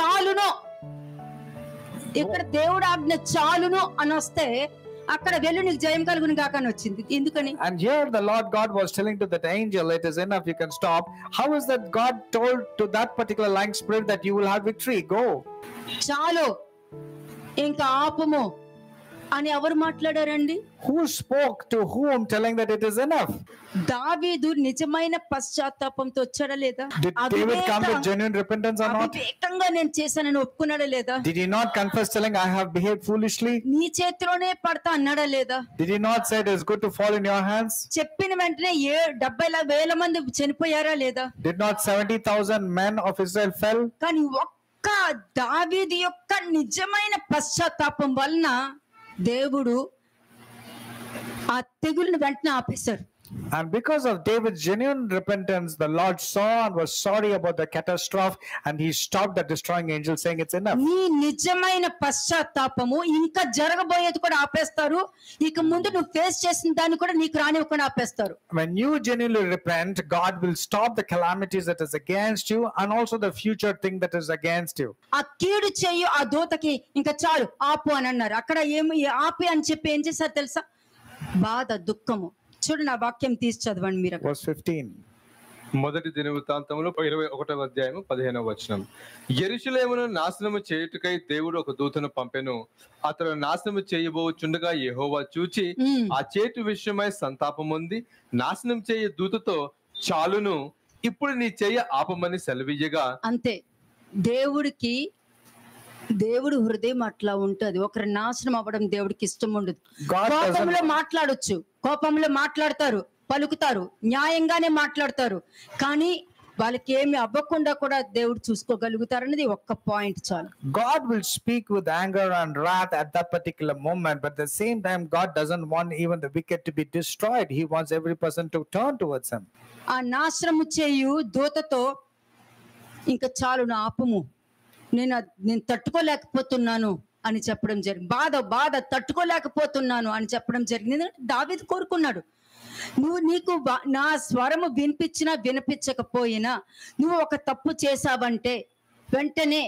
చాలును. ఇక్కడ దేవుడు ఆజ్ఞ చాలును అని వస్తే అక్కడ వెళ్ళు నీకు జయం కలుగును గాక అని వచ్చింది. ఎందుకని? And here the Lord God was telling to that angel, it is enough, you can stop. How is that God told to that particular lying spirit that you will have victory? Go. చాలు, ఇంకా ఆపము అని ఎవరు మాట్లాడారండి? Who spoke to whom telling that it is enough? దావీదు నిజమైన పశ్చాత్తాపంతో వచ్చాడా లేదా? Did David come with genuine repentance or not? అవివేకంగా నేను చేశానని ఒప్పుకున్నాడా లేదా? Did he not confess telling I have behaved foolishly? నీ చేతిలోనే పడతా అన్నాడా లేదా? Did he not say it is good to fall in your hands? చెప్పిన వెంటనే 70,000 మంది చనిపోయారా లేదా? Did not 70,000 men of Israel fell? కానీ ఒక్క దావీదు యొక్క నిజమైన పశ్చాత్తాపం వలన దేవుడు ఆ తెగులుని వెంటనే ఆపేశారు. And because of David's genuine repentance, the Lord saw and was sorry about the catastrophe, and he stopped the destroying angel, saying it's enough. నీ నిజమైన పశ్చాత్తాపము ఇంకా జరగబోయేది కూడా ఆపేస్తారు. ఇక ముందు నువ్వు ఫేస్ చేసిన దాన్ని కూడా నీకు రానివ్వకుండా ఆపేస్తారు. When you genuinely repent, God will stop the calamities that is against you and also the future thing that is against you. ఆ కీడు చేయు ఆ దూతకి ఇంకా చాలు ఆపు అని అన్నారు. అక్కడ ఏమి ఆపి అని చెప్పి ఏం చేశారు తెలుసా? బాధ, దుఃఖము. చూడు, నా వాక్యం తీసి చదవండి మీరు. Verse 15. మొదటి దినవృత్తాంతములు 21వ అధ్యాయము 15వ వచనం. యెరూషలేమును నాశనము చేయుటకై దేవుడు ఒక దూతను పంపెను. అతడు నాశనము చేయబోచుండగా యెహోవా చూచి ఆ చేటు విషయమై సంతాపముంది నాశనం చేయ దూతతో చాలును, ఇప్పుడు నీ చెయ్య ఆపమని సెలవీయగా. అంతే. దేవుడు హృదయం అట్లా ఉంటది. ఒకరి నాశనం అవ్వడం దేవుడికి ఇష్టం ఉండదు. కోపంలో మాట్లాడొచ్చు, కోపంలో మాట్లాడతారు, పలుకుతారు, న్యాయంగానే మాట్లాడతారు, కానీ వాళ్ళకి ఏమి అవ్వకుండా కూడా దేవుడు చూసుకోగలుగుతారనేది ఒక్క పాయింట్ చాలు. God will speak with anger and wrath at that particular moment, but at the same time God doesn't want even the wicked to be destroyed. He wants every person to turn towards him. ఆ నాశనము చేయు దూతతో ఇంకా చాలు, నా ఆపము, నేను తట్టుకోలేకపోతున్నాను అని చెప్పడం జరిగింది. బాధ తట్టుకోలేకపోతున్నాను అని చెప్పడం జరిగింది. దావీదు కోరుకున్నాడు, నీకు నా స్వరము వినిపించినా వినిపించకపోయినా నువ్వు ఒక తప్పు చేసావంటే వెంటనే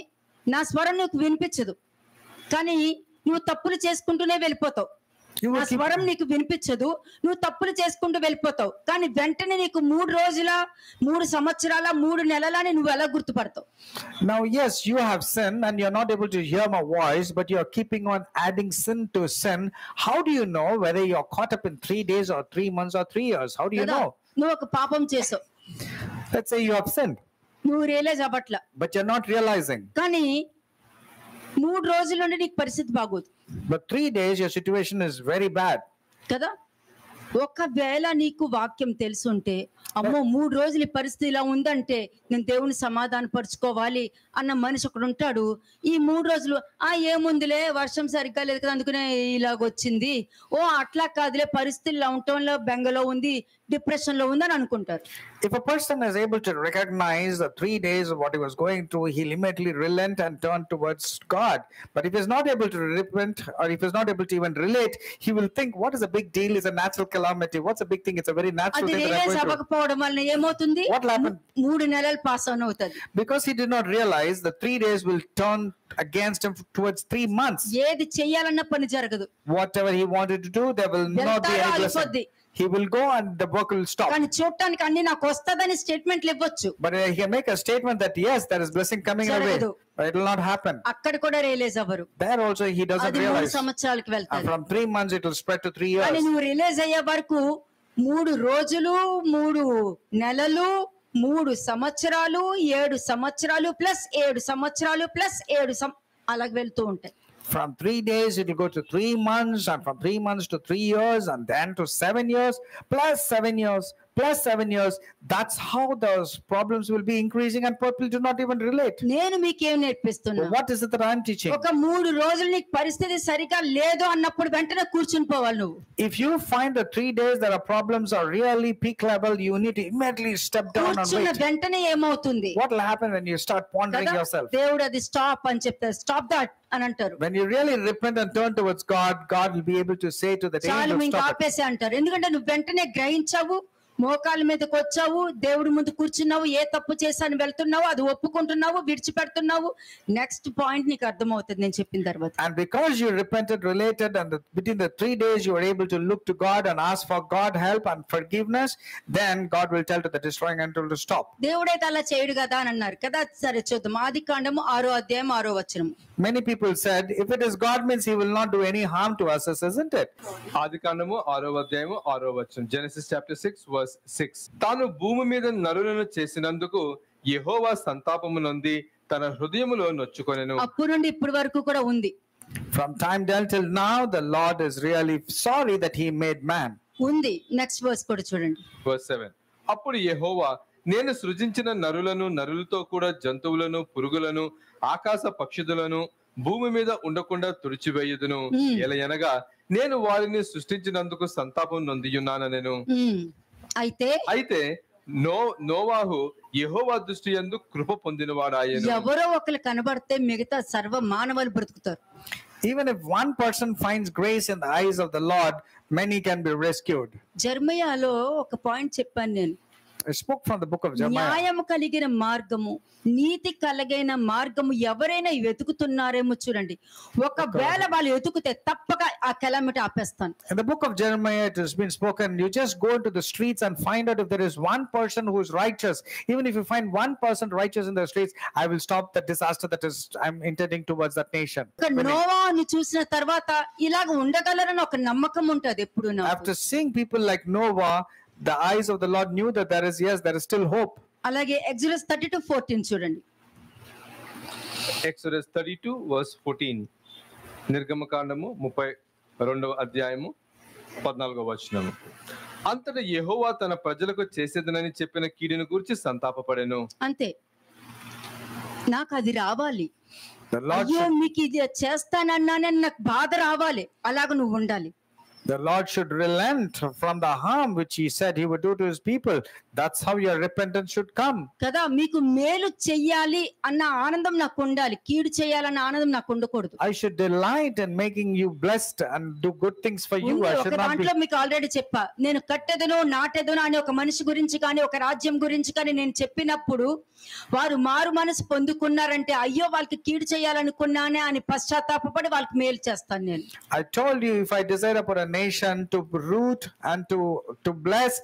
నా స్వరం నీకు వినిపించదు, కానీ నువ్వు తప్పులు చేసుకుంటూనే వెళ్ళిపోతావు. నా స్వరం నీకు వినిపించదు, నువ్వు తప్పులు చేసుకుంటూ వెళ్ళిపోతావు, కానీ వెంటనే నీకు 3 రోజుల 3 సంవత్సరాల 3 నెలలని నువ్వు ఎలా గుర్తుపడతావు? Now yes, you have sinned and you're not able to hear my voice, but you're keeping on adding sin to sin. How do you know whether you're caught up in 3 days or 3 months or 3 years? How do you know? నువ్వు ఒక పాపం చేసావు. Let's say you have sinned, నువ్వు realise అవ్వట్లా, but you're not realizing. కానీ 3 రోజుల నుండి నీకు పరిస్థితి బాగోదు. But 3 days your situation is very bad. కదా? ఒకవేళ నీకు వాక్యం తెలుసుంటే, అమ్మో 3 రోజులు ఈ పరిస్థితి ఇలా ఉందంటే నేను దేవుని సమాధాన పరుచుకోవాలి అన్న మనిషి ఒకడు ఉంటాడు. ఈ 3 రోజులు ఏముందిలే, వర్షం సరిగ్గా లేదు కదా అందుకనే ఇలాగొచ్చింది, అట్లా కాదులే, పరిస్థితుల్లో ఉండటంలో బెంగలో ఉంది, డిప్రెషన్ లో ఉందని అనుకుంటారు. If a person is able to recognize the 3 days of what he was going through, he'll immediately relent and turn towards God. But if he's not able to repent, or if he's not able to even relate, he will think, what is a big deal? It's a natural calamity. What's a big thing? It's a very natural thing that I'm going through. What happened? 3 నెలలు pass on అవుతది. Because he did not realize the 3 days will turn against him towards 3 months. ఏది చేయాలన్న పని జరగదు. Whatever he wanted to do, there will not be any blessing. He will go and the work will stop. కానీ చూడటానికి అన్ని నాకు వస్తదని స్టేట్మెంట్లు ఇవ్వచ్చు, but he can make a statement that yes, there is blessing coming away, but it will not happen. అక్కడ కూడా realise అవ్వరు. There also he doesn't realize. 3 సంవత్సరాలకు వెళ్తాడు. From 3 months it will spread to 3 years. కానీ నువ్వు realise అయ్యే వరకు 3 రోజులు 3 నెలలు 3 సంవత్సరాలు 7 సంవత్సరాలు ప్లస్ 7 సంవత్సరాలు ప్లస్ 7 అలాగ వెళ్తూ ఉంటాయి. From 3 days it will go to 3 months, and from 3 months to 3 years, and then to 7 years plus 7 years plus 7 years. That's how those problems will be increasing, and people do not even relate. నేను మీకేం నేర్పిస్తున్నా? What is it that I'm teaching? ఒక 3 రోజులు నీకు పరిస్థితి సరిగా లేదు అన్నప్పుడు వెంటనే కూర్చుని పోవాలి నువ్వు. If you find that 3 days there are problems are really peak level, you need to immediately step down and కూర్చున్న wait. వెంటనే ఏమవుతుంది? What will happen when you start pondering yourself? దేవుడు అది స్టాప్ అని చెప్తారు, స్టాప్ దట్ అని అంటారు. When you really repent and turn towards God, God will be able to say to the angel, చాలు ఇంకా stop it. ఆపేసే అంటారు. ఎందుకంటే నువ్వు వెంటనే గ్రహించావు, మోకాళ్ళ మీదకి వచ్చావు, దేవుడి ముందు కూర్చున్నావు, ఏ తప్పు చేశాను వెళ్తున్నావు, అది ఒప్పుకుంటున్నావు, విడిచిపెడుతున్నావు. నెక్స్ట్ పాయింట్ నీకు అర్థమవుతుంది నేను చెప్పిన తర్వాత. And because you repented, related, and within the 3 days you were able to look to God and ask for God help and forgiveness, then God will tell to the destroying angel to stop. దేవుడైతే అలా చేయడు కదా అని అన్నారు కదా. సరే చూద్దాం. ఆదికాండము 6వ అధ్యాయం 6వ వచనం. Many people said, if it is God, means he will not do any harm to us, isn't it? ఆదికాండము 6వ అధ్యాయము 6వ వచనం. Genesis chapter 6 verse 6. తాను భూమి మీద నరులను చేసినందుకు యెహోవా సంతాపము నొంది తన హృదయములో నొచ్చుకొనెను. అప్పుడు నుండి ఇప్పటి వరకు కూడా ఉంది. From time till now, the Lord is really sorry that he made man. ఉంది. నెక్స్ట్ వర్స్ కూడా చూడండి. Verse 7. అప్పుడు యెహోవా, నేను సృజించిన నరులను, నరులతో కూడా జంతువులను, పురుగులను, ఆకాశ పక్షులను భూమి మీద ఉండకుండా తుడిచివేయుదును. ఎలయనగా నేను వారిని సృష్టించినందుకు సంతాపం నొందియున్నానెను. అయితే నోవాహు యెహోవా దృష్టి యందు కృప పొందినవాడాయెను. ఎవరో ఒకరు కనబడితే మిగతా సర్వ మానవాళి బ్రతుకుతారు. Even if one person finds grace in the eyes of the Lord, many can be rescued. జెర్మయాలో ఒక పాయింట్ చెప్పాను నేను. I spoke from the book of Jeremiah. న్యాయము కలిగిన మార్గము, నీతి కలిగిన మార్గము ఎవరైనా వెతుకుతున్నారేమో చూడండి. ఒకవేళ వాళ్ళు వెతుకుతే తప్పక ఆ calamity ఆపేస్తాను. In the book of Jeremiah, it has been spoken, you just go into the streets and find out if there is one person who is righteous. Even if you find one person righteous in the streets, I will stop the disaster that is I'm intending towards that nation. నోవాను చూసిన తర్వాత ఇలాగ ఉండగలరని ఒక నమ్మకం ఉంటది ఎప్పుడు. After seeing people like Noah, the eyes of the Lord knew that there is still hope. అలాగే Exodus 32:14 చూడండి. Exodus 32 verse 14. నిర్గమకాండము 32వ అధ్యాయము 14వ వచనము. అంతటా యెహోవా తన ప్రజలకు చేసేదనని చెప్పిన కీడును గురించి సంతాపపడెను. అంతే. నాకు అది రావాలి. The Lord అయ్యో మీకు ఇది చేస్తానన్నానే నాకు బాధ రావాలి. అలాగ నువ్వు ఉండాలి. The Lord should relent from the harm which he said he would do to his people. That's how your repentance should come. కదా, మీకు మేలు చెయ్యాలి అన్న ఆనందం నాకు ఉండాలి. కీడు చేయాలన్న ఆనందం నాకు ఉండకూడదు. I should delight in making you blessed and do good things for you. I should not దాంట్లో మీకు ఆల్రెడీ చెప్పా. నేను కట్టెదను నాటెదను అని ఒక మనిషి గురించి కానీ ఒక రాజ్యం గురించి కానీ నేను చెప్పినప్పుడు వారు మారు మనసు పొందుకున్నారంటే అయ్యో వాళ్ళకి కీడు చేయాలనుకున్నానే అని పశ్చాత్తాపపడి వాళ్ళకి మేలు చేస్తాను నేను. I told you, if I desire upon a nation to root and to bless,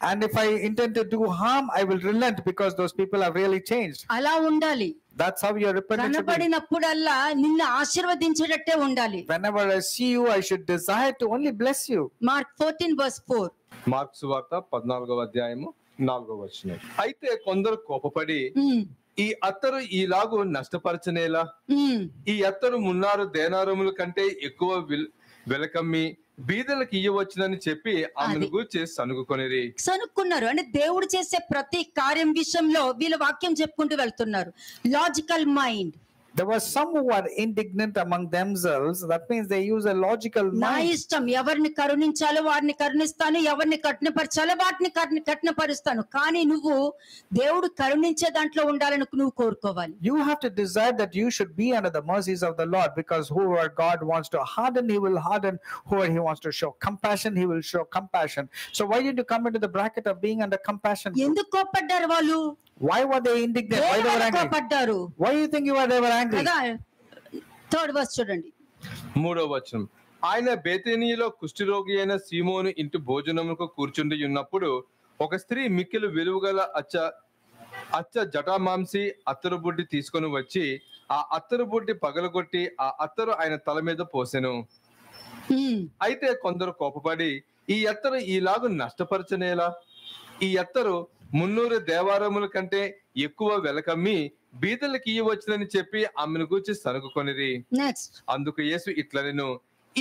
and if I intend to do harm, I will relent because those people have really changed. అలా ఉండాలి. That's how your repentance should be. కనబడినప్పుడల్లా నిన్ను ఆశీర్వదించేటట్టే ఉండాలి. Whenever I see you, I should desire to only bless you. Mark 14 verse 4. Mark సువార్త 14వ అధ్యాయము 4వ వచనం. అయితే కొందరు కోపపడి ఈ అత్తరు ఈలాగు నష్టపరచనేలా, ఈ అత్తరు 3 దేనారముల కంటే ఎక్కువ వెలకమ్మి బీదలకు ఇయ్యవచ్చునని చెప్పి ఆమెను గూర్చి సనుక్కున్నారు. అంటే దేవుడు చేసే ప్రతి కార్యం విషయంలో వీళ్ళ వాక్యం చెప్పుకుంటూ వెళ్తున్నారు. Logical mind. There were some who were indignant among themselves. That means they use a logical mind. నా ఇష్టం, ఎవరిని కరుణించాలో వారిని కరుణిస్తాను, ఎవరిని కఠినపరచాలో వాటిని కఠినపరుస్తాను. కానీ నువ్వు దేవుడు కరుణించే దాంట్లో ఉండాలని నువ్వు కోరుకోవాలి. You have to desire that you should be under the mercies of the Lord, because whoever God wants to harden, he will harden. Whoever he wants to show compassion, he will show compassion. So why did you come into the bracket of being under compassion? ఎందుకు కోపడ్డారు వాళ్ళు? Why were they indignant? Why they were angry? కోపడ్డారు. Why do you think they were angry? Third verse చూడండి. 3వ వచనం. ఆయన బేతేనీయులో కుష్ఠరోగి అయిన సీమోను ఇంటి భోజనముకు కూర్చుండి ఉన్నప్పుడు ఒక స్త్రీ మిక్కిలి విలువగల అచ్చ జటామాంసి అత్తరు బుడ్డి తీసుకొని వచ్చి ఆ అత్తరు బుడ్డి పగలగొట్టి ఆ అత్తరు ఆయన తల మీద పోసెను. అయితే కొందరు కోపపడి ఈ అత్తరు ఈలాగు నష్టపరచనేలా, ఈ అత్తరు 300 దేవారముల కంటే ఎక్కువ వెలకమ్మి బీదలకు ఇయ్యవచ్చునని చెప్పి ఆమెను గూర్చి సనుక్కుకొనిరి. అందుకు యేసు ఇట్లనెను,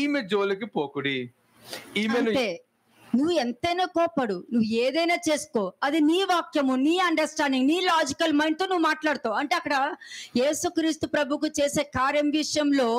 ఈమె జోలికి పోకుడి. ఈమెను నువ్వు ఎంతైనా కోపడు, నువ్వు ఏదైనా చేసుకో, అది నీ వాక్యము, నీ అండర్స్టాండింగ్, నీ లాజికల్ మైండ్ తో నువ్వు మాట్లాడుతావు. అంటే అక్కడ యేసుక్రీస్తు ప్రభుకు చేసే కార్యం విషయంలో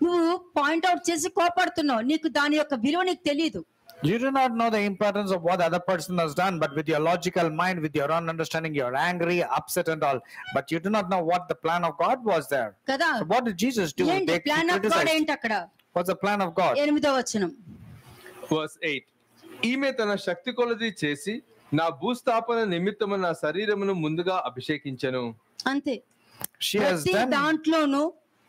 నువ్వు పాయింట్అవుట్ చేసి కోపడుతున్నావు. నీకు దాని యొక్క విలువ నీకు తెలియదు. You do not know the importance of what the other person has done, but with your logical mind, with your own understanding, you're angry, upset and all. But you do not know what the plan of God was there. Kada. So what did Jesus do? The plan of God ఏంటి అక్కడ? What's the plan of God? 8వ వచనం. Verse 8. ఈమె తన శక్తి కొలది చేసి నా భూస్థాపన నిమిత్తము నా శరీరమును ముందుగా అభిషేకించెను. అంతే. She has ప్రతి done. దాంట్లోనూ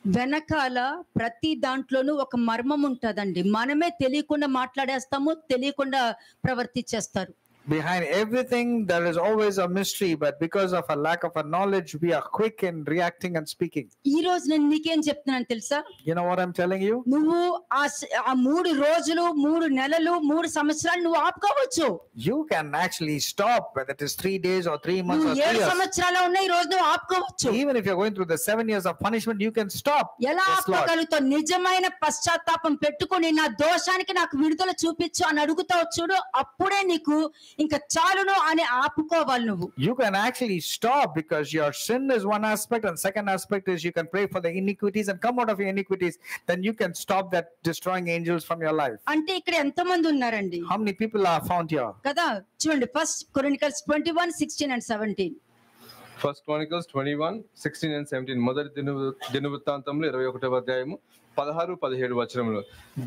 వెనకాల ప్రతి దాంట్లోనూ ఒక మర్మం ఉంటదండి. మనమే తెలియకుండా మాట్లాడేస్తాము, తెలియకుండా ప్రవర్తించేస్తారు. Behind everything, there is always a mystery, but because of a lack of a knowledge, we are quick in reacting and speaking. ఈ రోజు నేను నీకేం చెప్తున్నాను తెలుసా? You know what I'm telling you? నువ్వు ఆ 3 రోజులు, 3 నెలలు, 3 సంవత్సరాలు నువ్వు ఆపుకోవచ్చు. You can actually stop, whether it is 3 days or 3 months or నువ్వు 3 7 years. సంవత్సరాలు ఉన్నా ఈ రోజు నువ్వు ఆపుకోవచ్చు. Even if you're going through the 7 years of punishment, you can stop. ఎలా Yes, Lord. ఆపుకోగలుగుతావు? నిజమైన పశ్చాత్తాపం పెట్టుకొని నా దోషానికి నాకు విడుదల చూపించు అని అడుగుతావు చూడు, అప్పుడే నీకు ఇంకా చాలును అని ఆపుకోవాలి నువ్వు. You can actually stop, because your sin is one aspect, and second aspect is you can pray for the iniquities and come out of your iniquities. Then you can stop that destroying angels from your life. అంటే ఇక్కడ ఎంత మంది ఉన్నారండి How many people are found here? కదా? చూడండి, 1 Chronicles 21:16 and 17. First Chronicles 21:16 and 17. మొదటి దినవృత్తాంతంలో 21వ అధ్యాయము 16-17 వచనములు.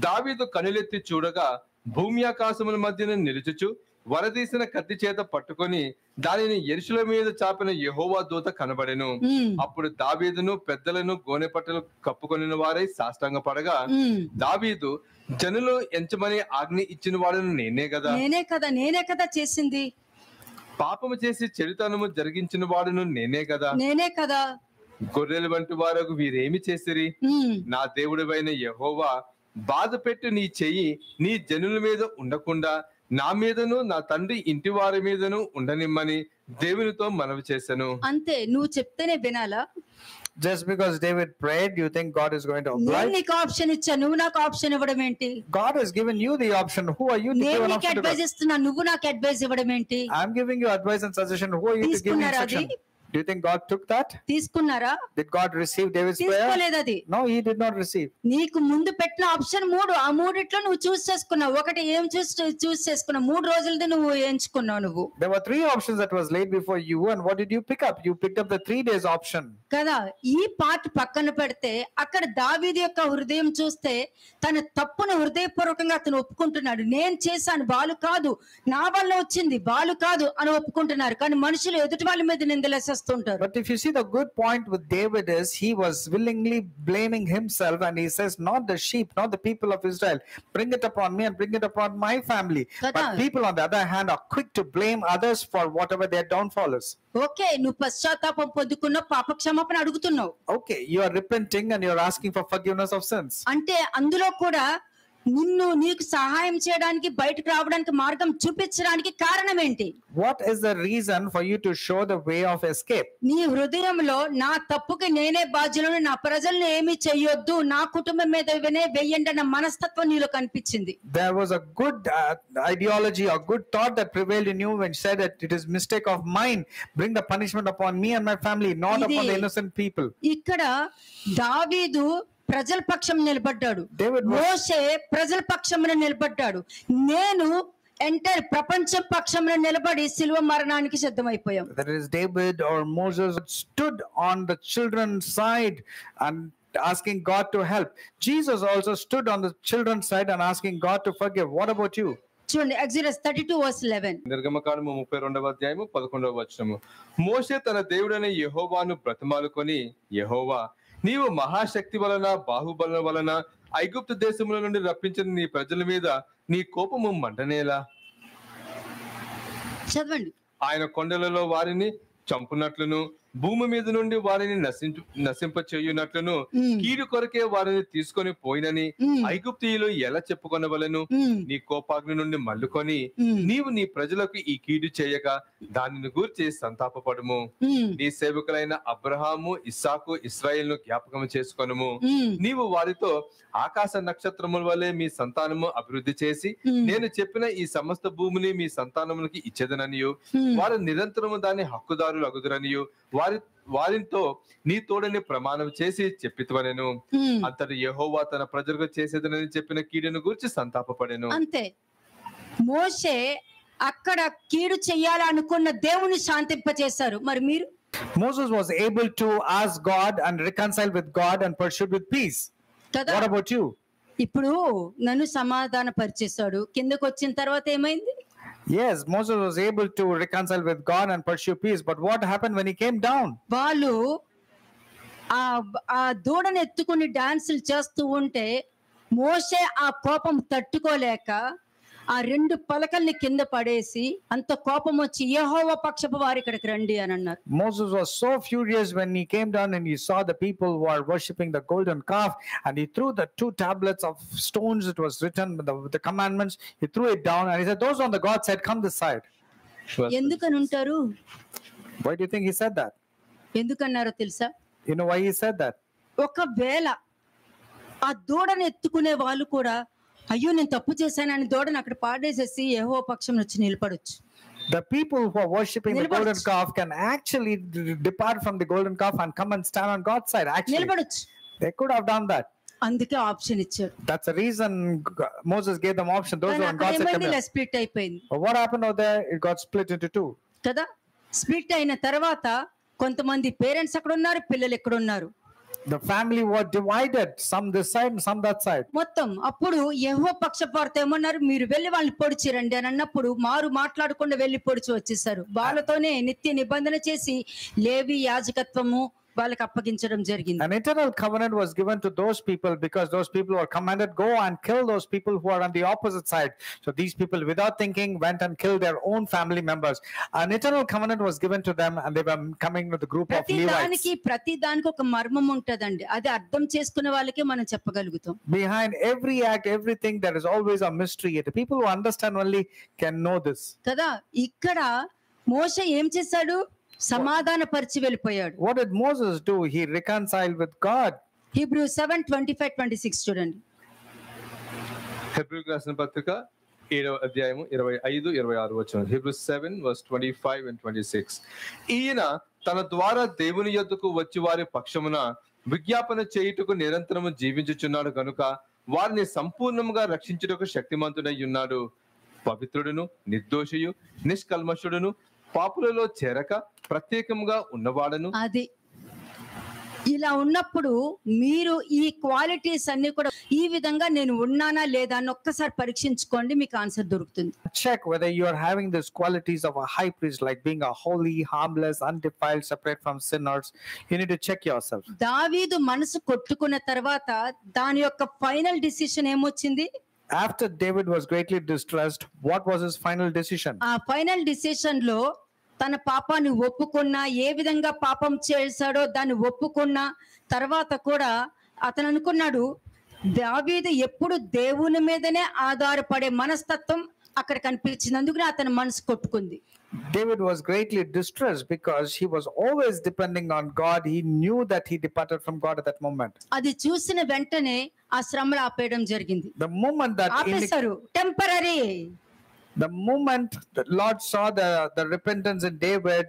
దావీదు కనులెత్తి చూడగా భూమి ఆకాశముల మధ్యన నిలుచుచు వరదీసిన కత్తి చేత పట్టుకొని దానిని యెరూషలేము మీద చాపిన యెహోవా దూత కనబడెను. అప్పుడు దావీదును పెద్దలను గోనె పట్టలు కప్పుకొనిన వారై సాష్టాంగ పడగా, దావీదు, జనులు ఎంచమని ఆజ్ఞ ఇచ్చిన వాడును నేనే కదా చేసింది. పాపము చేసి చెడుతనము జరిగించిన వాడును నేనే కదా. గొర్రెలు వంటి వారకు వీరేమి చేసిరి? నా దేవుడివైన యెహోవా, బాధ పెట్టి నీ చెయ్యి నీ జనుల మీద ఉండకుండా నా మీదను నా తండ్రి ఇంటి వారి మీదను ఉండనిమ్మని దేవునితో మనవి చేశాను. అంతే. నువ్వు చెప్తేనే వినాలా? Just because David prayed, you think God is going to నేను oblige? నీకు ఆప్షన్ ఇచ్చా, నువ్వు నాకు ఆప్షన్ ఇవ్వడం ఏంటి? God has given you the option. Who are you to నేను give an నీకు option to అడ్వైజ్ God? ఇస్తున్నా, నువ్వు నాకు అడ్వైజ్ ఇవ్వడం ఏంటి? I'm giving you advice and suggestion. Who are you to give me తీసుకున్నారా instruction? అది? Do you think God took that? తీసుకున్నారా? Did God receive David's prayer? తీసుకోలేదు అది. No, he did not receive. నీకు ముందు పెట్టిన ఆప్షన్ 3, ఆ 3 నువ్వు చూస్ చేసుకున్నావు. ఒకటి ఏం చూస్ చేసుకున్నావు? 3 రోజులది నువ్వు ఎంచుకున్నావు నువ్వు There were 3 options that was laid before you, and what did you pick up? You picked up the 3 days option. కదా. ఈ పార్ట్ పక్కన పెడితే అక్కడ దావీదు యొక్క హృదయం చూస్తే తన తప్పును హృదయపూర్వకంగా అతను ఒప్పుకుంటున్నాడు. నేను చేశాను, బాలు కాదు, నా వల్ల వచ్చింది, బాలు కాదు అని ఒప్పుకుంటున్నారు. కానీ మనుషులు ఎదుటి వాళ్ళ మీద నిందలేసేస్తుంటారు. But if you see, the good point with David is he was willingly blaming himself, and he says, not the sheep, not the people of Israel. Bring it upon me and bring it upon my family. Kada. But people on the other hand are quick to blame others for whatever their downfall is. Okay, నువ్వు పశ్చాత్తాపం పొందుకున్నావు, పాప క్షమాపణ అడుగుతున్నావు. Okay, you are repenting and you are asking for forgiveness of sins. అంటే అందులో కూడా నీకు సహాయం చేయడానికి, బయటకు రావడానికి మార్గం చూపించడానికి కారణం ఏంటి? What is the reason for you to show the way of escape? నీ హృదయంలో నా తప్పుకి నేనే బాధ్యులను, నా ప్రజలను ఏమీ చెయ్యొద్దు, నా కుటుంబం మీద వెయ్యండి అన్న మనస్తత్వం నీలో కనిపించింది. There was a good ideology or good thought that prevailed in you when you said that it is mistake of mine. Bring the punishment upon me and my family, not upon the innocent people. ఇక్కడ దావీదు ప్రజల పక్షం నిలబడ్డాడు, David was- మోషే ప్రజల పక్షమున నిలబడ్డాడు. నేను entire ప్రపంచం పక్షమున నిలబడి శిలువ మరణానికి సిద్ధమైపోయాం. That is, David or Moses stood on the children's side and asking God to help. Jesus also stood on the children's side and asking God to forgive. What about you? చూడండి, Exodus 32:11. నిర్గమకాండము 32వ అధ్యాయము 11వ వచనము. మోషే తన దేవుడైన యెహోవాను బ్రతిమాలుకొని, యెహోవా, నీవు మహాశక్తి వలన బాహుబలం వలన ఐగుప్తు దేశముల నుండి రప్పించిన నీ ప్రజల మీద నీ కోపము మండనేలా? చదవండి. ఆయన కొండలలో వారిని చంపునట్లును భూమి మీద నుండి వారిని నశింప చేయునట్లును కీడు కొరకే వారిని తీసుకొని పోయినని ఐగుప్తీయులు ఎలా చెప్పుకొనవలెను? నీ కోపాగ్ని నుండి మల్లుకొని నీవు నీ ప్రజలకు ఈ కీడు చేయక దానిని గూర్చి సంతాపపడుము. నీ సేవకులైన అబ్రహాము, ఇస్సాకు, ఇశ్రాయేలును జ్ఞాపకం చేసుకొనుము. నీవు వారితో ఆకాశ నక్షత్రముల వలె మీ సంతానము అభివృద్ధి చేసి నేను చెప్పిన ఈ సమస్త భూమిని మీ సంతానమునికి ఇచ్చేదననియు వారు నిరంతరము దాని హక్కుదారులు అగుదురనియు వారితో నీ తోడని ప్రమాణం చేసి చెప్పితువనెను. అంతటి యెహోవా తన ప్రజలకు చేసేదనని చెప్పిన కీడును గురించి సంతాపపడెను. అంతే. మోషే అక్కడ కీడు చెయ్యాలనుకున్న దేవుని శాంతింపచేశారు. మరి మీరు? Moses was able to ask God and reconcile with God and pursue with peace. కదా. What about you? ఇప్పుడు నన్ను సమాధాన పరిచేశాడు, కిందకు వచ్చిన తర్వాత ఏమైంది? Yes, Moses was able to reconcile with God and pursue peace. But what happened when he came down? వాళ్ళు ఆ ఆ దూడను ఎత్తుకుని డాన్సులు చేస్తూ ఉంటే మోషే ఆ కోపం తట్టుకోలేక ఆ 2 పలకల్ని కింద పడేసి అంత కోపం వచ్చి యెహోవా పక్షపు వారు ఇక్కడికి రండి అని అన్నారు. Moses was so furious when he came down and he saw the people who are worshipping the golden calf, and he threw the 2 tablets of stones. It was written with the commandments. He threw it down and he said, "Those on the God side, come this side." ఎందుకని ఉంటారు? Why do you think he said that? ఎందుకన్నారో తెలుసా? You know why he said that? ఒకవేళ ఆ దూడను ఎత్తుకునే వాళ్ళు కూడా అయ్యో నేను తప్పు చేశానని దూడను అక్కడ పాడేసేసి యెహోవా పక్షం వచ్చి నిలబడొచ్చు. The people who are worshipping the golden calf can actually depart from the golden calf and come and stand on God's side. Actually, నిలబడొచ్చు. they could have done that. అందుకే ఆప్షన్ ఇచ్చాడు. That's the reason Moses gave them option. Those who are on God's side come here. Split అయిపోయింది. But what happened over there? It got split into 2. కదా, split అయిన తర్వాత కొంతమంది parents అక్కడ ఉన్నారు, పిల్లలు ఎక్కడ ఉన్నారు. The family was divided, some this side and some that side. మొత్తం అప్పుడు యెహోవా పక్షపాతం ఏమన్నారు, మీరు వెళ్ళి వాళ్ళని పొడిచిరండి అని అన్నప్పుడు మారు మాట్లాడకుండా వెళ్ళి పొడిచి వచ్చేసారు. వాళ్ళతోనే నిత్య నిబంధన చేసి లేవి యాజకత్వము వాళ్ళకి అప్పగించడం జరిగింది. An eternal covenant was given to those people because those people were commanded, go and kill those people who are on the opposite side. So these people, without thinking, went and killed their own family members. An eternal covenant was given to them and they were coming with a group of Levites. ప్రతి దానికి ఒక మర్మం ఉంటదండి. అది అర్థం చేసుకునే వాళ్ళకే మనం చెప్పగలుగుతాం. Behind every act, everything, there is always a mystery. The people who understand only can know this. కదా, ఇక్కడ మోషే ఏం చేశాడు? సమాధాన పరిచి వెళ్ళిపోయాడు. What did Moses do? He reconciled with God. Hebrews 7:25-26 చూడండి. హెబ్రీయులకు రాసిన పత్రిక 7వ అధ్యాయము 25-26 వచనం. Hebrews 7:25-26. ఈయన తన ద్వారా దేవుని యొద్దకు వచ్చి వారి పక్షమున విజ్ఞాపన చేయుటకు నిరంతరము జీవించుచున్నాడు గనుక వారిని సంపూర్ణంగా రక్షించుటకు శక్తిమంతుడై ఉన్నాడు. పవిత్రుడును నిర్దోషియు నిష్కల్మషుడును పాపులలో చేరక ప్రత్యేకంగా ఉన్నవాడను. అది ఇలా ఉన్నప్పుడు మీరు ఈ క్వాలిటీస్ అన్ని కూడా ఈ విధంగా నేను ఉన్నానా లేదా అని ఒక్కసారి పరీక్షించుకోండి, మీకు ఆన్సర్ దొరుకుతుంది. Check whether you are having these qualities of a high priest, like being a holy, harmless, undefiled, separate from sinners. You need to check yourself. దావీదు మనసు కొట్టుకున్న తర్వాత దాని యొక్క ఫైనల్ డిసిషన్ ఏమొచ్చింది? After David was greatly distressed, what was his final decision? ఆ final decision లో తన పాపాన్ని ఒప్పుకున్నా, ఏ విధంగా పాపం చేశాడో దాన్ని ఒప్పుకున్న తర్వాత కూడా అతను అనుకున్నాడు, దావీదు ఎప్పుడు దేవుని మీదనే ఆధారపడే మనస్తత్వం అక్కడ కనిపించింది. అందుకనే అతని మనసు కొట్టుకుంది. David was greatly distressed because he was always depending on God. He knew that he departed from God at that moment. అది చూసిన వెంటనే ఆ శ్రమలు ఆపేయడం జరిగింది. The moment that ఆపేశారు, temporary. The moment the Lord saw the repentance in David,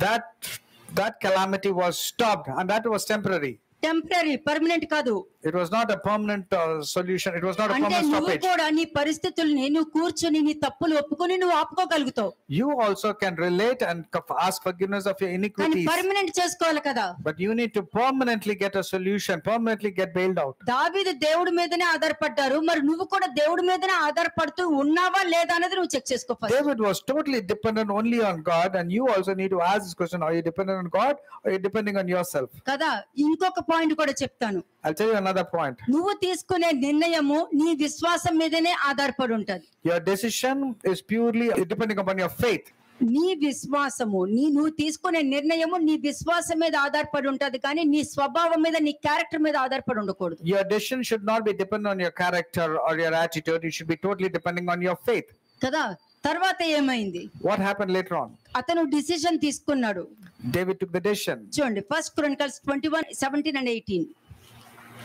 that calamity was stopped, and that was temporary. Temporary, permanent కాదు. It was not a permanent solution. It was not a అంటే permanent నువ్వు stoppage. కూడా నీ పరిస్థితుల్ని నువ్వు కూర్చొని నీ తప్పులు ఒప్పుకొని నువ్వు ఆపుకోగలుగుతావు. You also can relate and ask forgiveness of your కానీ iniquities. పర్మనెంట్ చేసుకోవాలి కదా. But you need to permanently get a solution, permanently get bailed out. దావీదు దేవుడి మీదనే ఆధారపడ్డారు. మరి నువ్వు కూడా దేవుడి మీదనే ఆధారపడుతూ ఉన్నావా లేదా అనేది నువ్వు చెక్ చేసుకో first. David was totally dependent only on God, and you also need to ask this question: are you dependent on God or are you depending on yourself? కదా, ఇంకొక పాయింట్ కూడా చెప్తాను. I'll tell you another point. నువ్వు తీసుకునే నిర్ణయము నీ విశ్వాసం మీదనే ఆధారపడి ఉంటది. Your decision is purely depending upon your faith. నీ విశ్వాసము, నువ్వు తీసుకునే నిర్ణయము నీ విశ్వాసం మీద ఆధారపడి ఉంటది, కానీ నీ స్వభావం మీద, నీ క్యారెక్టర్ మీద ఆధారపడి ఉండకూడదు. Your decision should not be dependent on your character or your attitude. It should be totally depending on your faith. కదా, తర్వాత ఏమైంది? What happened later on? అతను డిసిషన్ తీసుకున్నాడు. David took the decision. చూడండి, 1 Chronicles 21:17-18.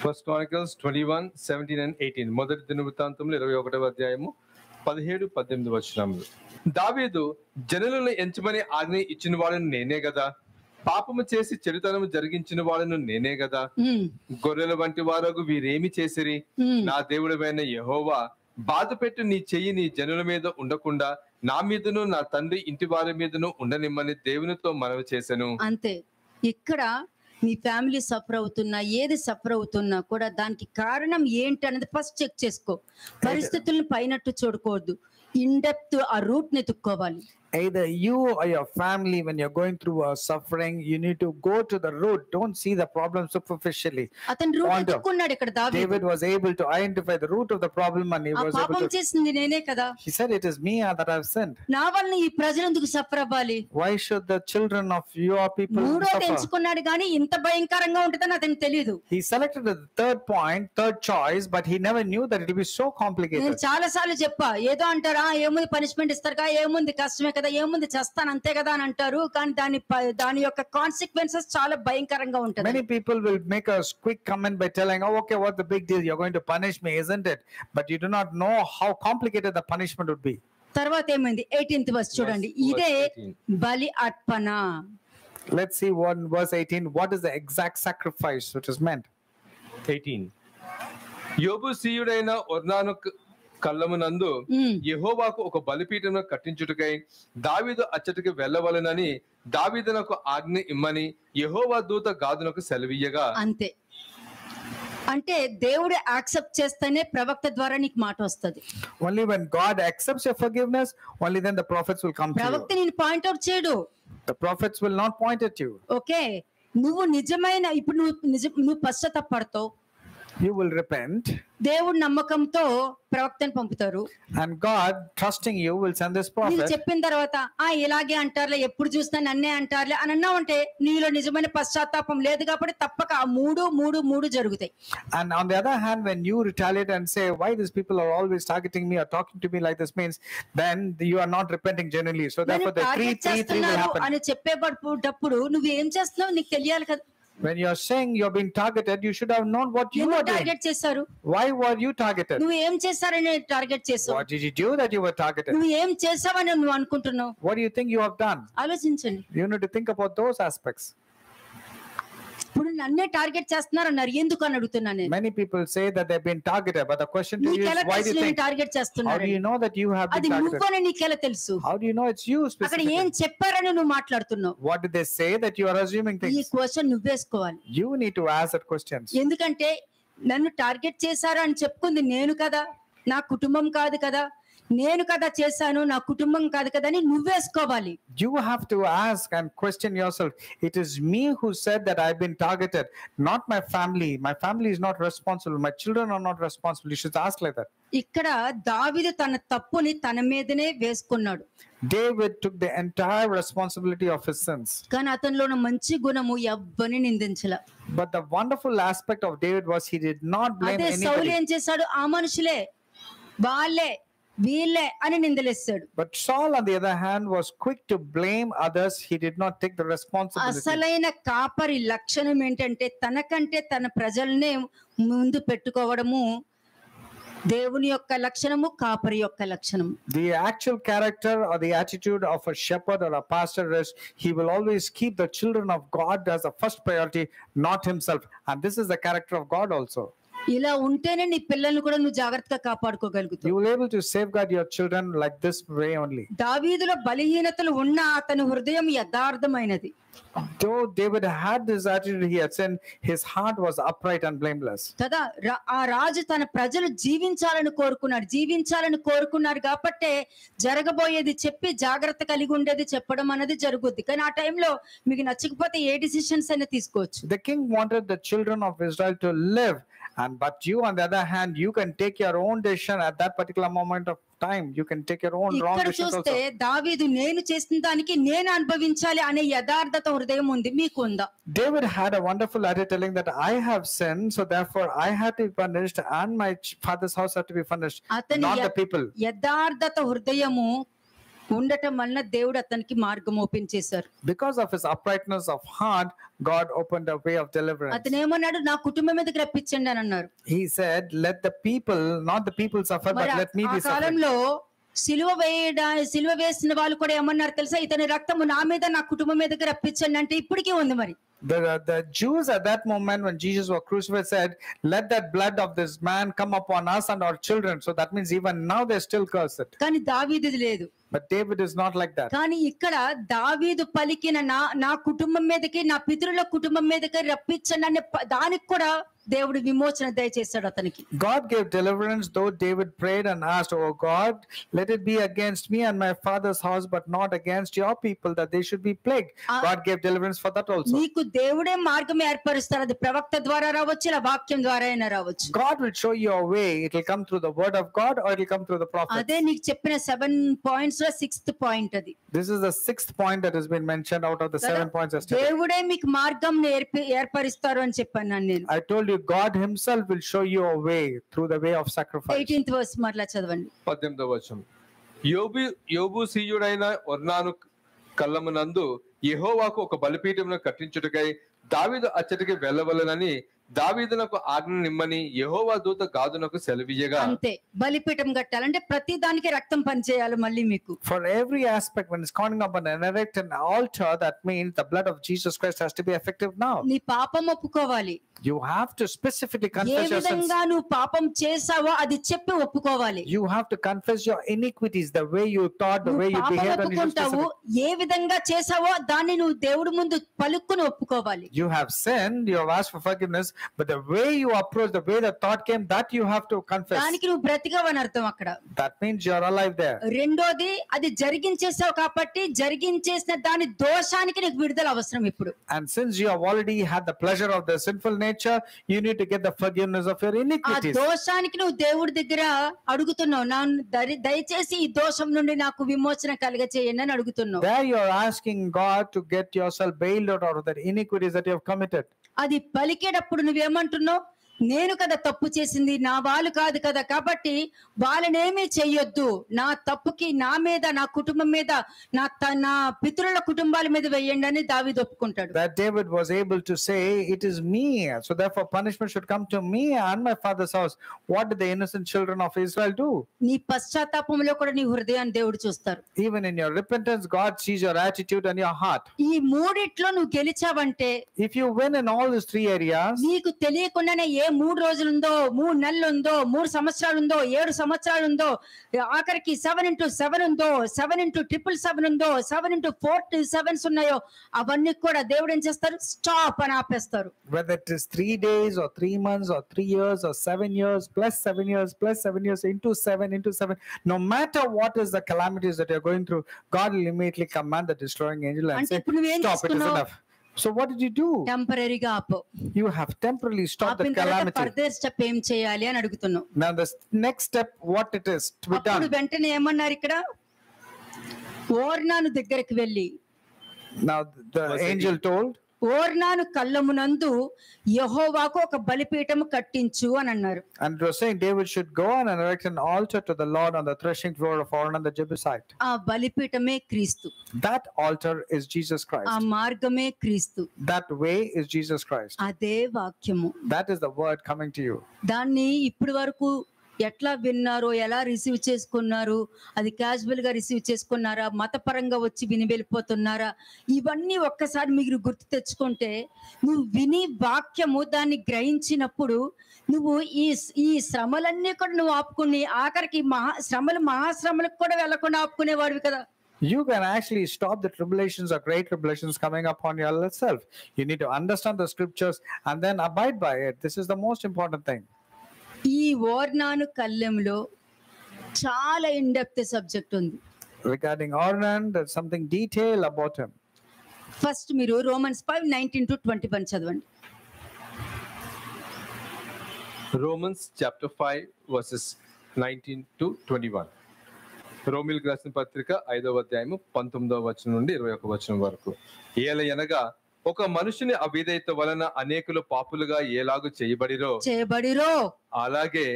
1 Chronicles 21:17-18. మొదటి దినవృత్తాంతములు 21వ అధ్యాయము 17-18 వచనములు. దావీదు జనులను ఎంచమని ఆజ్ఞ ఇచ్చిన వాడను నేనే గదా, పాపము చేసి చెడుతనము జరిగించిన వాడను నేనే గదా, గొర్రెల వంటి వారకు వీరేమి చేసిరి, నా దేవుడమైన యెహోవా బాధపెట్టు నీ చెయ్యి నీ జనుల మీద ఉండకుండా నా మీదను నా తండ్రి ఇంటి వారి మీదను ఉండనిమ్మని దేవునితో మనవి చేశాను. అంతే. ఇక్కడ నీ ఫ్యామిలీ సఫర్ అవుతున్నా, ఏది సఫర్ అవుతున్నా కూడా దానికి కారణం ఏంటి అనేది ఫస్ట్ చెక్ చేసుకో. పరిస్థితులను పైనట్టు చూడకూడదు. ఇన్ డెప్త్ ఆ రూట్ ని ఎత్తుక్కోవాలి. Either you or your family, when you're going through a suffering, you need to go to the root. Don't see the problem superficially. అతను రూట్ Ponder. ఎత్తుక్కున్నాడు ఇక్కడ దావీదు. David was able to identify the root of the problem, and he ఆ was able పాపం to. చేసింది నేనే కదా, He said, "It is me that I've sinned. నా వల్ల ఈ ప్రజలు ఎందుకు సఫర్ అవ్వాలి?" Why should the children of your people మూడోది suffer?" ఎంచుకున్నాడు కానీ ఇంత భయంకరంగా ఉంటుందని అతనికి తెలియదు. He selected the third choice, but he never knew that it would be so నేను complicated. చాలా సార్లు చెప్పా, ఏదో అంటారా, ఏముంది పనిష్మెంట్ ఇస్తారు కదా, ఏముంది కష్టమే కదా, ఏముంది చేస్తాను అంతే కదా అని అంటారు, కానీ దాని యొక్క కాన్సిక్వెన్సెస్ చాలా భయంకరంగా ఉంటుంది. Many people will make a quick comment by telling, "Oh, okay, what's the big deal? You're going to punish me, isn't it?" But you do not know how complicated the punishment would be. తర్వాత ఏమైంది? 18th verse చూడండి. Verse ఇదే 18. బలి అర్పణ. Let's see what in verse 18, what is the exact sacrifice which is meant. 18. యోబుసీయుడైన ఒర్నాను కళ్ళమునందు యెహోవాకు ఒక బలిపీఠమును కట్టించుటకై దావీదు అచ్చటికి వెళ్ళవలెనని దావీదునకు ఆజ్ఞ ఇమ్మని యెహోవా దూత గాదునకు సెలవీయగా. అంతే. అంటే దేవుడు యాక్సెప్ట్ చేస్తేనే ప్రవక్త ద్వారా నీకు మాట వస్తుంది. Only when God accepts your forgiveness, only then the prophets will come to ప్రవక్త you. నేను పాయింట్అవుట్ చేయడు. The prophets will not point at you. Okay, నువ్వు నిజమైన ఇప్పుడు నువ్వు పశ్చాత్తాపడతావు, You will repent, దేవుడు నమ్మకంతో ప్రవక్తను పంపుతారు. and God, trusting you, will send this నీకు prophet. చెప్పిన తర్వాత ఇలాగే అంటారులే, ఎప్పుడు చూసినా నన్నే అంటారులే అని అన్నావంటే నీలో నిజమైన పశ్చాత్తాపం లేదు కాబట్టి తప్పక ఆ మూడు జరుగుతాయి. And on the other hand, when you retaliate and say, "Why these people are always targeting me or talking to me like this," means then you are not repenting genuinely. So therefore the three will happen. అని చెప్పేటప్పుడు నువ్వు ఏం చేస్తున్నావు నీకు తెలియాలి కదా. When you're saying you're being targeted, you should have known what you were doing. Target చేశారు, Why were you targeted? నువ్వు ఏం చేశారని టార్గెట్ చేసావు, What did you do that you were targeted? నువ్వు ఏం చేసావని నువ్వు అనుకుంటున్నావు. What do you think you have done? ఆలోచించండి. You need to think about those aspects. ఇప్పుడు నన్నే టార్గెట్ చేస్తున్నారు అన్నారు, ఎందుకు అని అడుగుతున్నాను నేను. Many people say that they've been targeted, but the question to you నీకెలా is, why do తెలుసు you నేను think? టార్గెట్ How చేస్తున్నారు? do you know that you have అది been targeted? నువ్వని నీకెలా తెలుసు? How do you know it's you అక్కడ specifically? ఏం చెప్పారని నువ్వు మాట్లాడుతున్నావు. What did they say that you are assuming ఈ things? క్వశ్చన్ నువ్వేసుకోవాలి. You need to ask that questions. ఎందుకంటే నన్ను టార్గెట్ చేశారు అని చెప్పుకుంది నేను కదా, నా కుటుంబం కాదు కదా, నేను కదా చేశాను, నా కుటుంబం కాదు కదా అని నువ్వేసుకోవాలి. You have to ask and question yourself. It is me who said that I've been targeted, not my family. My family is not responsible. My children are not responsible. You should ask like that. ఇక్కడ దావీదు తన తప్పుని తన మీదనే వేసుకున్నాడు. David took the entire responsibility of his sins. కానీ అతనిలో ఉన్న మంచి గుణము ఎవ్వరిని నిందించల. But the wonderful aspect of David was he did not blame అదే సౌలు anybody. ఏం చేశాడు, ఆ మనుషులే వాళ్ళే వీళ్ళే అని నిందలేస్తాడు. But Saul, on the other hand, was quick to blame others. He did not take the responsibility. అసలైన కాపరి లక్షణం ఏంటంటే తనకంటే తన ప్రజల్నే ముందు పెట్టుకోవడము దేవుని యొక్క లక్షణము, కాపరి యొక్క లక్షణం. The actual character or the attitude of a shepherd or a pastor is he will always keep the children of God as the first priority, not himself. And this is the character of God also. ఇలా ఉంటేనే నీ పిల్లల్ని కూడా నువ్వు జాగ్రత్తగా కాపాడుకోగలుగుతావు. You will able to safeguard your children like this way only. దావీదులో బలహీనతలు ఉన్న అతని హృదయం యథార్థమైనది. Though David had this attitude, he had sinned, his heart was upright and blameless. కదా ఆ రాజు తన ప్రజలు జీవించాలని కోరుకున్నారు కాబట్టే జరగబోయేది చెప్పి జాగ్రత్త కలిగి ఉండేది చెప్పడం అనేది జరుగుద్ది. కానీ ఆ టైంలో మీకు నచ్చకపోతే ఏ డిసిషన్స్ అయినా తీసుకోవచ్చు. The king wanted the children of Israel to live, but you on the other hand, you can take your own decision at that particular moment of time. You can take your own wrong ఇక్కడ decisions చూస్తే also. దావీదు నేను చేసిన దానికి నేను అనుభవించాలి అనే యథార్థత హృదయం ఉంది, మీకుందా? David had a wonderful attitude telling that I have sinned, so therefore I had to be punished and my father's house had to be punished, అతని not the people. యథార్థత హృదయము ఉండటం వలన దేవుడు అతనికి మార్గం ఓపెన్ చేశారు. Because of his uprightness of heart, God opened a way of deliverance. అతను ఏమన్నాడు, నా కుటుంబం మీదకి రప్పించండి అని అన్నారు. He said, let the people, not the people suffer, but మరి let me ఆ be suffering. కాలంలో సిలువ వేసిన వాళ్ళు కూడా ఏమన్నారు తెలుసా, ఇతని రక్తము నా మీద నా కుటుంబం మీదకి రప్పించండి అంటే ఇప్పటికీ ఉంది. మరి The Jews at that moment when Jesus was crucified said, let that blood of this man come upon us and our children. So that means even now they're still cursed. కానీ దావీదుది లేదు. But David is not like that. కానీ ఇక్కడ దావీదు పలికిన నా కుటుంబం మీదకి, నా పితరుల కుటుంబం మీదకి రప్పించండి అనే దానికి కూడా దేవుడు విమోచన దయచేశాడు అతనికి. God gave deliverance, though David prayed and asked, oh God, let it be against me and my father's house, but not against your people, that they should be plagued. God gave deliverance for that also. నీకు దేవుడే మార్గం ఏర్పరుస్తాడు. అది ప్రవక్త ద్వారా రావచ్చు, ఇలా వాక్యం ద్వారా అయినా రావచ్చు. God will show you a way. It will come through the word of God or it will come through the prophet. అదే నీకు చెప్పిన 7 points లో 6th point అది. This is the 6th point that has been mentioned out of the 7 points yesterday. దేవుడే మీకు మార్గం ఏర్పరుస్తారు అని చెప్పాను నేను. I told you God himself will show you a way through the way of sacrifice. 18th verse మరలా చదవండి. 18వ వచనం. యోబూసీయుడైన ఒర్నాను కళ్ళమునందు యెహోవాకు ఒక బలిపీఠమును కట్టించుటకై దావీదు అచ్చటికి వెళ్ళవలెనని దావీదునకు ఆజ్ఞ నిమ్మని యెహోవా దూత గాదునకు సెలవీయగా. అంతే, బలిపీఠం కట్టాలంటే ప్రతి దానికి రక్తం పనిచేయాలి మళ్ళీ మీకు. For every aspect, when it's calling upon an erect an altar, that means the blood of Jesus Christ has to be effective now. నీ పాపం ఒప్పుకోవాలి. You have to specifically confess your sins. ఏ విధంగా నువ్వు పాపం చేసావో అది చెప్పి ఒప్పుకోవాలి. You have to confess your iniquities, the way you thought, the way you behaved, and you specific. ఏ విధంగా చేసావో దాన్ని నువ్వు దేవుడి ముందు పలుకుని ఒప్పుకోవాలి. You have sinned, you have asked for forgiveness, but the way you approach, the way the thought came, that you have to confess. దానికి నువ్వు బ్రతికావని అర్థం అక్కడ. That means you are alive there. రెండోది, అది జరిగించేసావు కాబట్టి జరిగించేసిన దాని దోషానికి నీకు విడుదల అవసరం ఇప్పుడు. And since you have already had the pleasure of the sinful nature, you need to get the forgiveness of your iniquities. ఆ దోషానికి నువ్వు దేవుడి దగ్గర అడుగుతున్నావు, దయచేసి ఈ దోషం నుండి నాకు విమోచన కలుగచేయండి అని అడుగుతున్నావు. There you are asking God to get yourself bailed out of the iniquities that you have committed. అది పలికేటప్పుడు నువ్వేమంటున్నావు? నేను కదా తప్పు చేసింది, నా వాళ్ళు కాదు కదా, కాబట్టి వాళ్ళనేమీ చెయ్యొద్దు, నా తప్పుకి నా మీద, నా కుటుంబం మీద, నా పితరుల కుటుంబాల మీద వేయండి అని దావీదు ఒప్పుకుంటాడు. That David was able to say, it is me, so therefore punishment should come to me and my father's house. What did the innocent children of Israel do? నీ పశ్చాత్తాపంలో కూడా నీ హృదయాన్ని దేవుడు చూస్తారు. Even in your repentance, God sees your attitude and your heart. ఈ మూడిట్లో నువ్వు గెలిచావంటే, if you win in all these 3 areas, నీకు తెలియకుండానే ఏ 3 రోజులుందో, 3 నెలలుందో, 3 సంవత్సరాలుందో, 7 సంవత్సరాలుందో, ఆఖరికి 7x7 ఉందో, 7x777 ఉందో, 7x4 ఉన్నాయో, అవన్నీ కూడా దేవుడు ఏం చేస్తారు? స్టాప్ అని ఆపేస్తారు. whether it is 3 days or 3 months or 3 years or 7 years plus 7 years plus 7 years into 7, no matter what is the calamities that you're going through, God will immediately command the destroying angel and say, stop, it is enough. So what did you do? టెంపరరీగా ఆపు. You have temporarily stopped the calamity. Further step ఏం చేయాలి అని అడుగుతున్నావు. Now the next step, what it is to be done. అప్పుడు వెంటనే ఏమన్నారు ఇక్కడ? ఓర్నాను దగ్గరికి వెళ్ళి, Now the angel told, ఓర్నాను కళ్ళమునందు యెహోవాకు ఒక బలిపీఠము కట్టించు అని అన్నారు. and it was saying David should go and erect an altar to the Lord on the threshing floor of Ornan the Jebusite. ఆ బలిపీఠమే క్రీస్తు. That altar is Jesus Christ. ఆ మార్గమే క్రీస్తు. That way is Jesus Christ. అదే వాక్యము. That is the word coming to you. దాన్ని ఇప్పటి వరకు ఎట్లా విన్నారో, ఎలా రిసీవ్ చేసుకున్నారు, అది క్యాజువల్ గా రిసీవ్ చేసుకున్నారా, మతపరంగా వచ్చి విని వెళ్ళిపోతున్నారా, ఇవన్నీ ఒక్కసారి మీరు గుర్తు తెచ్చుకుంటే, నువ్వు విని వాక్యము దాన్ని గ్రహించినప్పుడు నువ్వు ఈ శ్రమలన్నీ కూడా నువ్వు ఆపుకుని, ఆఖరికి మహాశ్రమలకు కూడా వెళ్లకుండా ఆపుకునేవాడివి కదా. You can actually stop the tribulations or great tribulations coming upon yourself. You need to understand the scriptures and then abide by it. This is the most important thing. ఈ ఓర్నాను కళ్ళెంలో చాలా ఇన్ డెప్త్ సబ్జెక్ట్ ఉంది. Regarding Ornan, there's something detailed about him. First మీరు Romans 5:19-21 చదవండి. Romans chapter 5 versus 19-21. రోమిల్కి రాసిన పత్రిక 5వ అధ్యాయము 19వ వచనం నుండి 21వ వచనం వరకు. ఏలయనగా ఒక మనుషుని అవిధేయత వలన అనేకులు పాపులుగా ఎలాగూ చేయబడిరో అలాగే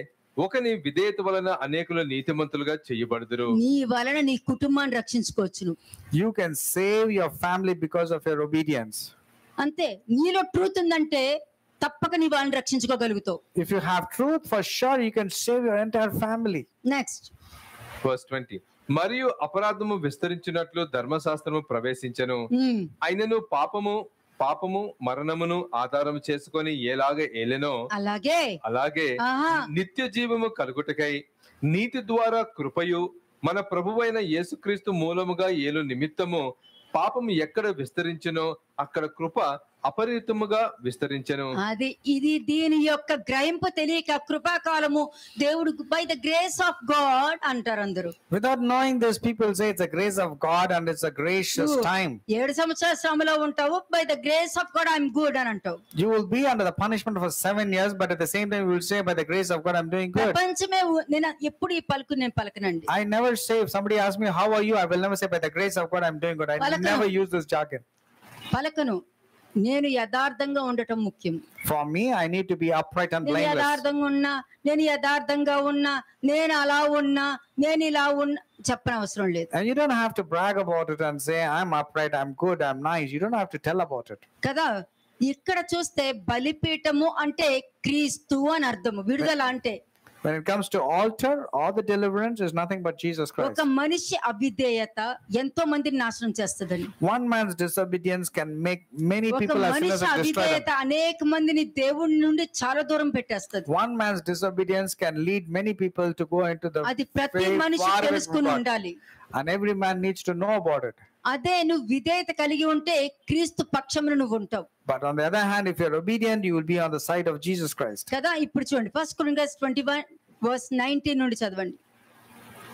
ఒకని విధేయత వలన అనేకులు నీతిమంతులుగా చేయబడుదురు. నీ వలన నీ కుటుంబాన్ని రక్షించుకోవచ్చు. You can save your family because of your obedience. అంతే, నీలో ట్రూత్ ఉందంటే తప్పక నీ వాళ్ళని రక్షించుకోగలుగుతావు. If you have truth, for sure you can save your entire family. Next verse 20. మరియు అపరాధము విస్తరించినట్లు ధర్మశాస్త్రము ప్రవేశించెను, అయినను పాపము పాపము మరణమును ఆధారం చేసుకొని ఎలాగ ఏలెనో అలాగే అలాగే ఆహా. నిత్య జీవము కలుగుటకై నీతి ద్వారా కృపయు మన ప్రభువైన యేసుక్రీస్తు మూలముగా ఏలు నిమిత్తము పాపము ఎక్కడ విస్తరించెనో అక్కడ కృప అపరిమితముగా విస్తరించెను. అది ఇది దీని యొక్క గ్రహింపు తెలియక కృపాకాలము దేవుడు by the grace of God అంటారు అందరూ. Without knowing this, people say it's the grace of God and it's a gracious time. 7 సంవత్సరాల శ్రమలో ఉంటావు, by the grace of God I'm good అని అంటావు. You will be under the punishment for 7 years, but at the same time you will say, by the grace of God I'm doing good. ప్రపంచమే నేను ఎప్పుడు ఈ పలుకు నేను పలకనండి. I never say, if somebody asks me how are you, I will never say by the grace of God I'm doing good. I Palakanu. never use this jargon. పలకను. నేను యథార్థంగా ఉండటం ముఖ్యం. For me, I need to be upright and నేను blameless. యథార్థంగా ఉన్నా, నేను యథార్థంగా ఉన్నా, నేను అలా ఉన్నా, నేను ఇలా ఉన్నా చెప్పనవసరం లేదు And you don't have to brag about it and say I'm upright, I'm good, I'm nice. You don't have to tell about it. కదా. ఇక్కడ చూస్తే బలిపీఠము అంటే క్రీస్తు అని అర్థము. విడుదల అంటే When it comes to altar, all the deliverance is nothing but Jesus Christ. ఒక మనిషి అవిధేయత ఎంతో మందిని నాశనం చేస్తుందని. One man's disobedience can make many ఒక people as sinners మనిషి and destroy them. అవిధేయత అనేక మందిని దేవుడి నుండి చాలా దూరం పెట్టేస్తుంది. One man's disobedience can lead many people to go into the అది ప్రతి faith మనిషి far away from తెలుసుకుని God. ఉండాలి. And every man needs to know about it. అదే నువ్వు విధేయత కలిగి ఉంటే క్రీస్తు పక్షమున నువ్వు ఉంటావు But on the other hand, if you're obedient, you will be on the side of Jesus Christ. కదా. ఇప్పుడు చూడండి 1 Corinthians 21:19 నుండి చదవండి.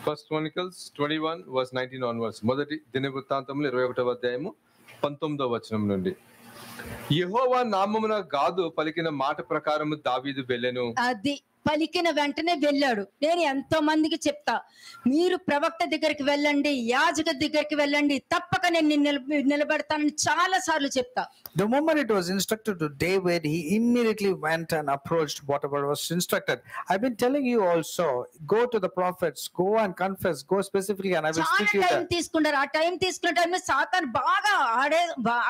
1 Chronicles 21:19 onwards. మొదటి దినవృత్తాంతములు 21వ అధ్యాయము 19వ వచనం నుండి. యెహోవా నామమున గాదు పలికిన మాట ప్రకారము దావీదు వెళ్ళెను. అది పలికిన వెంటనే వెళ్ళాడు. నేను ఎంతో మందికి చెప్తా, మీరు ప్రవక్త దగ్గరికి వెళ్ళండి, యాజక దగ్గరికి వెళ్ళండి, తప్పక నేను నిలబెడతానని చాలా సార్లు చెప్తా. The moment it was instructed to David, he immediately went and approached whatever was instructed. I've been telling you also, go to the prophets, go and confess, go specifically and I will చాలా speak to you time there. తీసుకున్నారు. ఆ time తీసుకున్న టైంలో సాతాను బాగా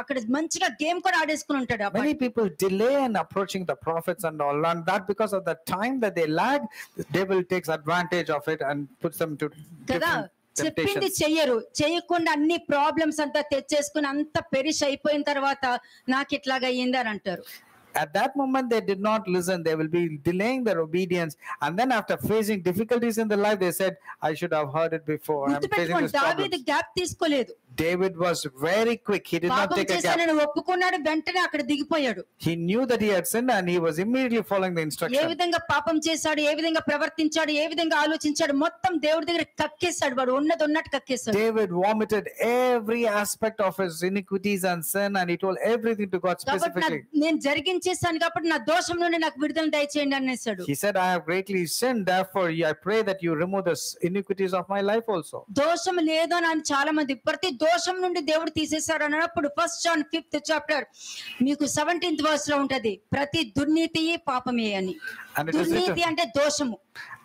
అక్కడ మంచిగా game కూడా ఆడేసుకుని ఉంటాడు. Many people delay in approaching the prophets and all, and that because of the time that they lag, the devil takes advantage of it and puts them to కదా. different చెప్పింది temptations. చెయ్యరు, చెయ్యకుండా అన్ని problems అంతా తెచ్చేసుకుని అంత perish అయిపోయిన తర్వాత నాకు ఇట్లాగా అయ్యింది అని అంటారు. At that moment, they did not listen. They will be delaying their obedience. And then after facing difficulties in their life, they said, I should have heard it before. I'm facing గుర్తుపెట్టుకోండి, this problem. దావీదు gap తీసుకోలేదు. David was very quick. He did not పాపం take a gap. చేశానని ఒప్పుకున్నాడు, వెంటనే అక్కడ దిగిపోయాడు. He knew that he had sinned and he was immediately following the A instruction. విధంగా పాపం చేశాడు, ఏ విధంగా ప్రవర్తించాడు, ఏ విధంగా ఆలోచించాడు, మొత్తం దేవుడి దగ్గర కక్కేశాడు. వాడు ఉన్నది ఉన్నట్టు కక్కేశాడు. David vomited every aspect of his iniquities and sin and he told everything to God కాబట్టి specifically. నేను జరిగించేసాను కాబట్టి నా దోషం నుండి నాకు విడుదల దయచేయండి అనేసాడు. He said, I have greatly sinned, therefore I pray that you remove the iniquities of my life also. దోషం లేదు అని చాలా మంది ప్రతి దోషం నుండి దేవుడు తీసేశాడు అన్నప్పుడు 1 John 5th chapter మీకు 17th verse లో ఉంటది, ప్రతి దుర్నీతి పాపమే అని. And it is దుర్నీతి written, అంటే దోషము.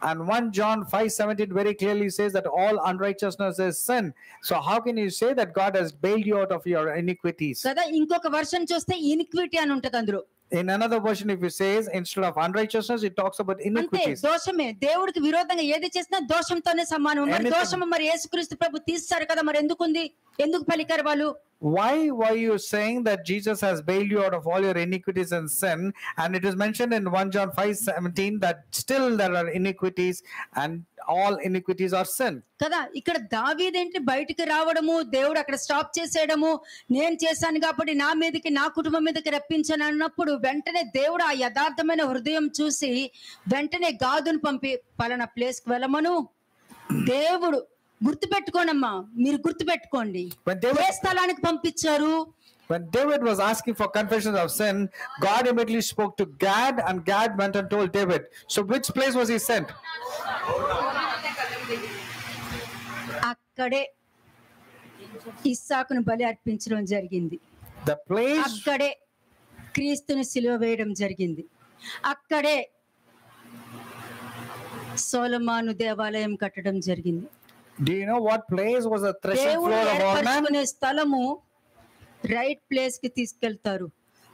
and 1 John 5:17 very clearly says that all unrighteousness is sin. So how can you say that God has bailed you out of your iniquities? కదా. ఇంకొక వర్షన్ చూస్తే ఇనిక్విటీ అని ఉంటది అందులో. In another version, if it says instead of unrighteousness, it talks about అంతే, iniquities. దోషమే. దేవుడికి విరోధంగా ఏది చేసినా దోషంతోనే సమానం. మరి Anything- దోషము మరి యేసుక్రీస్తు ప్రభు తీస్తారు కదా, మరి ఎందుకుంది, ఎందుకు పలికారు వాళ్ళు? Why were you saying that Jesus has bailed you out of all your iniquities and sin? And it is mentioned in 1 John 5:17 that still there are iniquities and all iniquities are sin. కదా. ఇక్కడ దావీదేంటి బయటికి రావడము, దేవుడు అక్కడ stop చేసేయడము, నేను చేశాను కాబట్టి నా మీదకి నా కుటుంబం మీదకి రప్పించాను అన్నప్పుడు వెంటనే దేవుడు ఆ యథార్థమైన హృదయం చూసి వెంటనే గాదును పంపి పలానా ప్లేస్ కి వెళ్ళమను. దేవుడు గుర్తుపెట్టుకోనమ్మా, మీరు గుర్తుపెట్టుకోండి, When David- ఏ స్థలానికి పంపించారు? When David was asking for confession of sin, God immediately spoke to Gad and Gad went and told David. So which place was he sent? అక్కడే ఇస్సాకును బలి అర్పించడం జరిగింది. The place అక్కడే క్రీస్తుని సిలువ వేయడం జరిగింది. అక్కడే సొలొమోను దేవాలయం కట్టడం జరిగింది. Do you know what place was the threshing దేవుడు floor of Ornan? ఏర్పరచుకునే స్థలము రైట్ ప్లేస్ కి తీసుకెళ్తారు.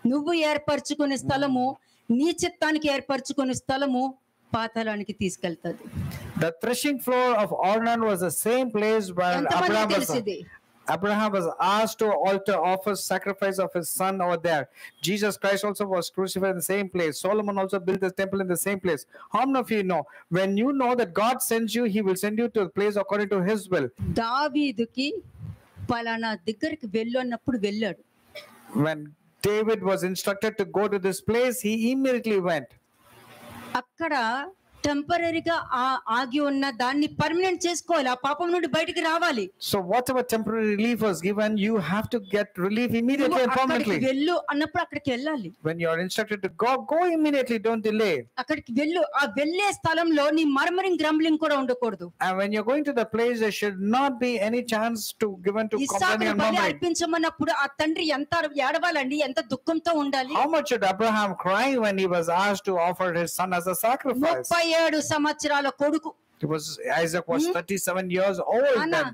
నువ్వు ఏర్పరచుకునే స్థలము, నీ చిత్తానికి ఏర్పరచుకునే స్థలము పాతాళానికి తీసుకెళ్తాది. The threshing floor of Ornan was the same place where ఎంతమందికి Abraham was. తెలిసింది? Abraham was asked to offer sacrifice of his son over there. Jesus Christ also was crucified in the same place. Solomon also built his temple in the same place. How many of you know? When you know that God sends you, he will send you to a place according to his will. దావీదుకి పలానా దగ్గరికి వెళ్ళు అన్నప్పుడు వెళ్ళాడు. When David was instructed to go to this place, he immediately went. అక్కడ టెంపరీగా ఆగి ఉన్న దాన్ని పర్మనెంట్ చేసుకోవాలి. ఆ పాపం నుండి బయటికి రావాలి. So whatever temporary relief was given, you have to get relief immediately and permanently. వెళ్ళు అన్నప్పుడు అక్కడికి వెళ్ళాలి. When you are instructed to go immediately, don't delay. అక్కడికి వెళ్ళు. ఆ వెళ్ళే స్థలంలో నీ మర్మరింగ్ గ్రంబ్లింగ్ కూడా ఉండకూడదు. And when you're going to the place, there should not be any chance to given to complaining and murmuring. అర్పించమన్నప్పుడు ఆ తండ్రి ఎంత ఏడవాలండి, ఎంత దుఃఖంతో ఉండాలి. How much should Abraham cry when he was asked to offer his son as a sacrifice? 37 సంవత్సరాల కొడుకు. Isaac was 37 years old then.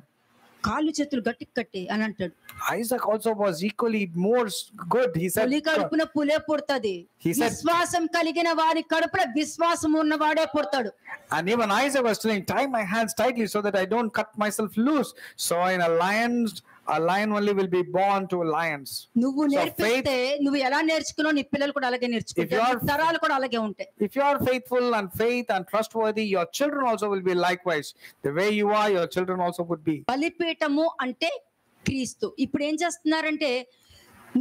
కాళ్ళు చేతులు గట్టికి కట్టి అని అంటాడు. Isaac also was equally more good. He said, కడుపున పులే పుడతది. విశ్వాసం కలిగిన వారి కడుపున విశ్వాసం ఉన్నవాడే పుడతాడు. And even Isaac was telling, tie my hands tightly so that I don't cut myself loose. So in a lion only will be born to lions. నువ్వు నేర్పిస్తే నువ్వు ఎలా నేర్చుకున్నావు, నీ పిల్లలు కూడా అలాగే నేర్చుకుంటారు. తరాలు కూడా అలాగే ఉంటాయి. If you are faithful and faith and trustworthy, your children also will be likewise. The way you are, your children also would be. బలిపీఠము అంటే క్రీస్తు. ఇప్పుడు ఏం చేస్తున్నారంటే,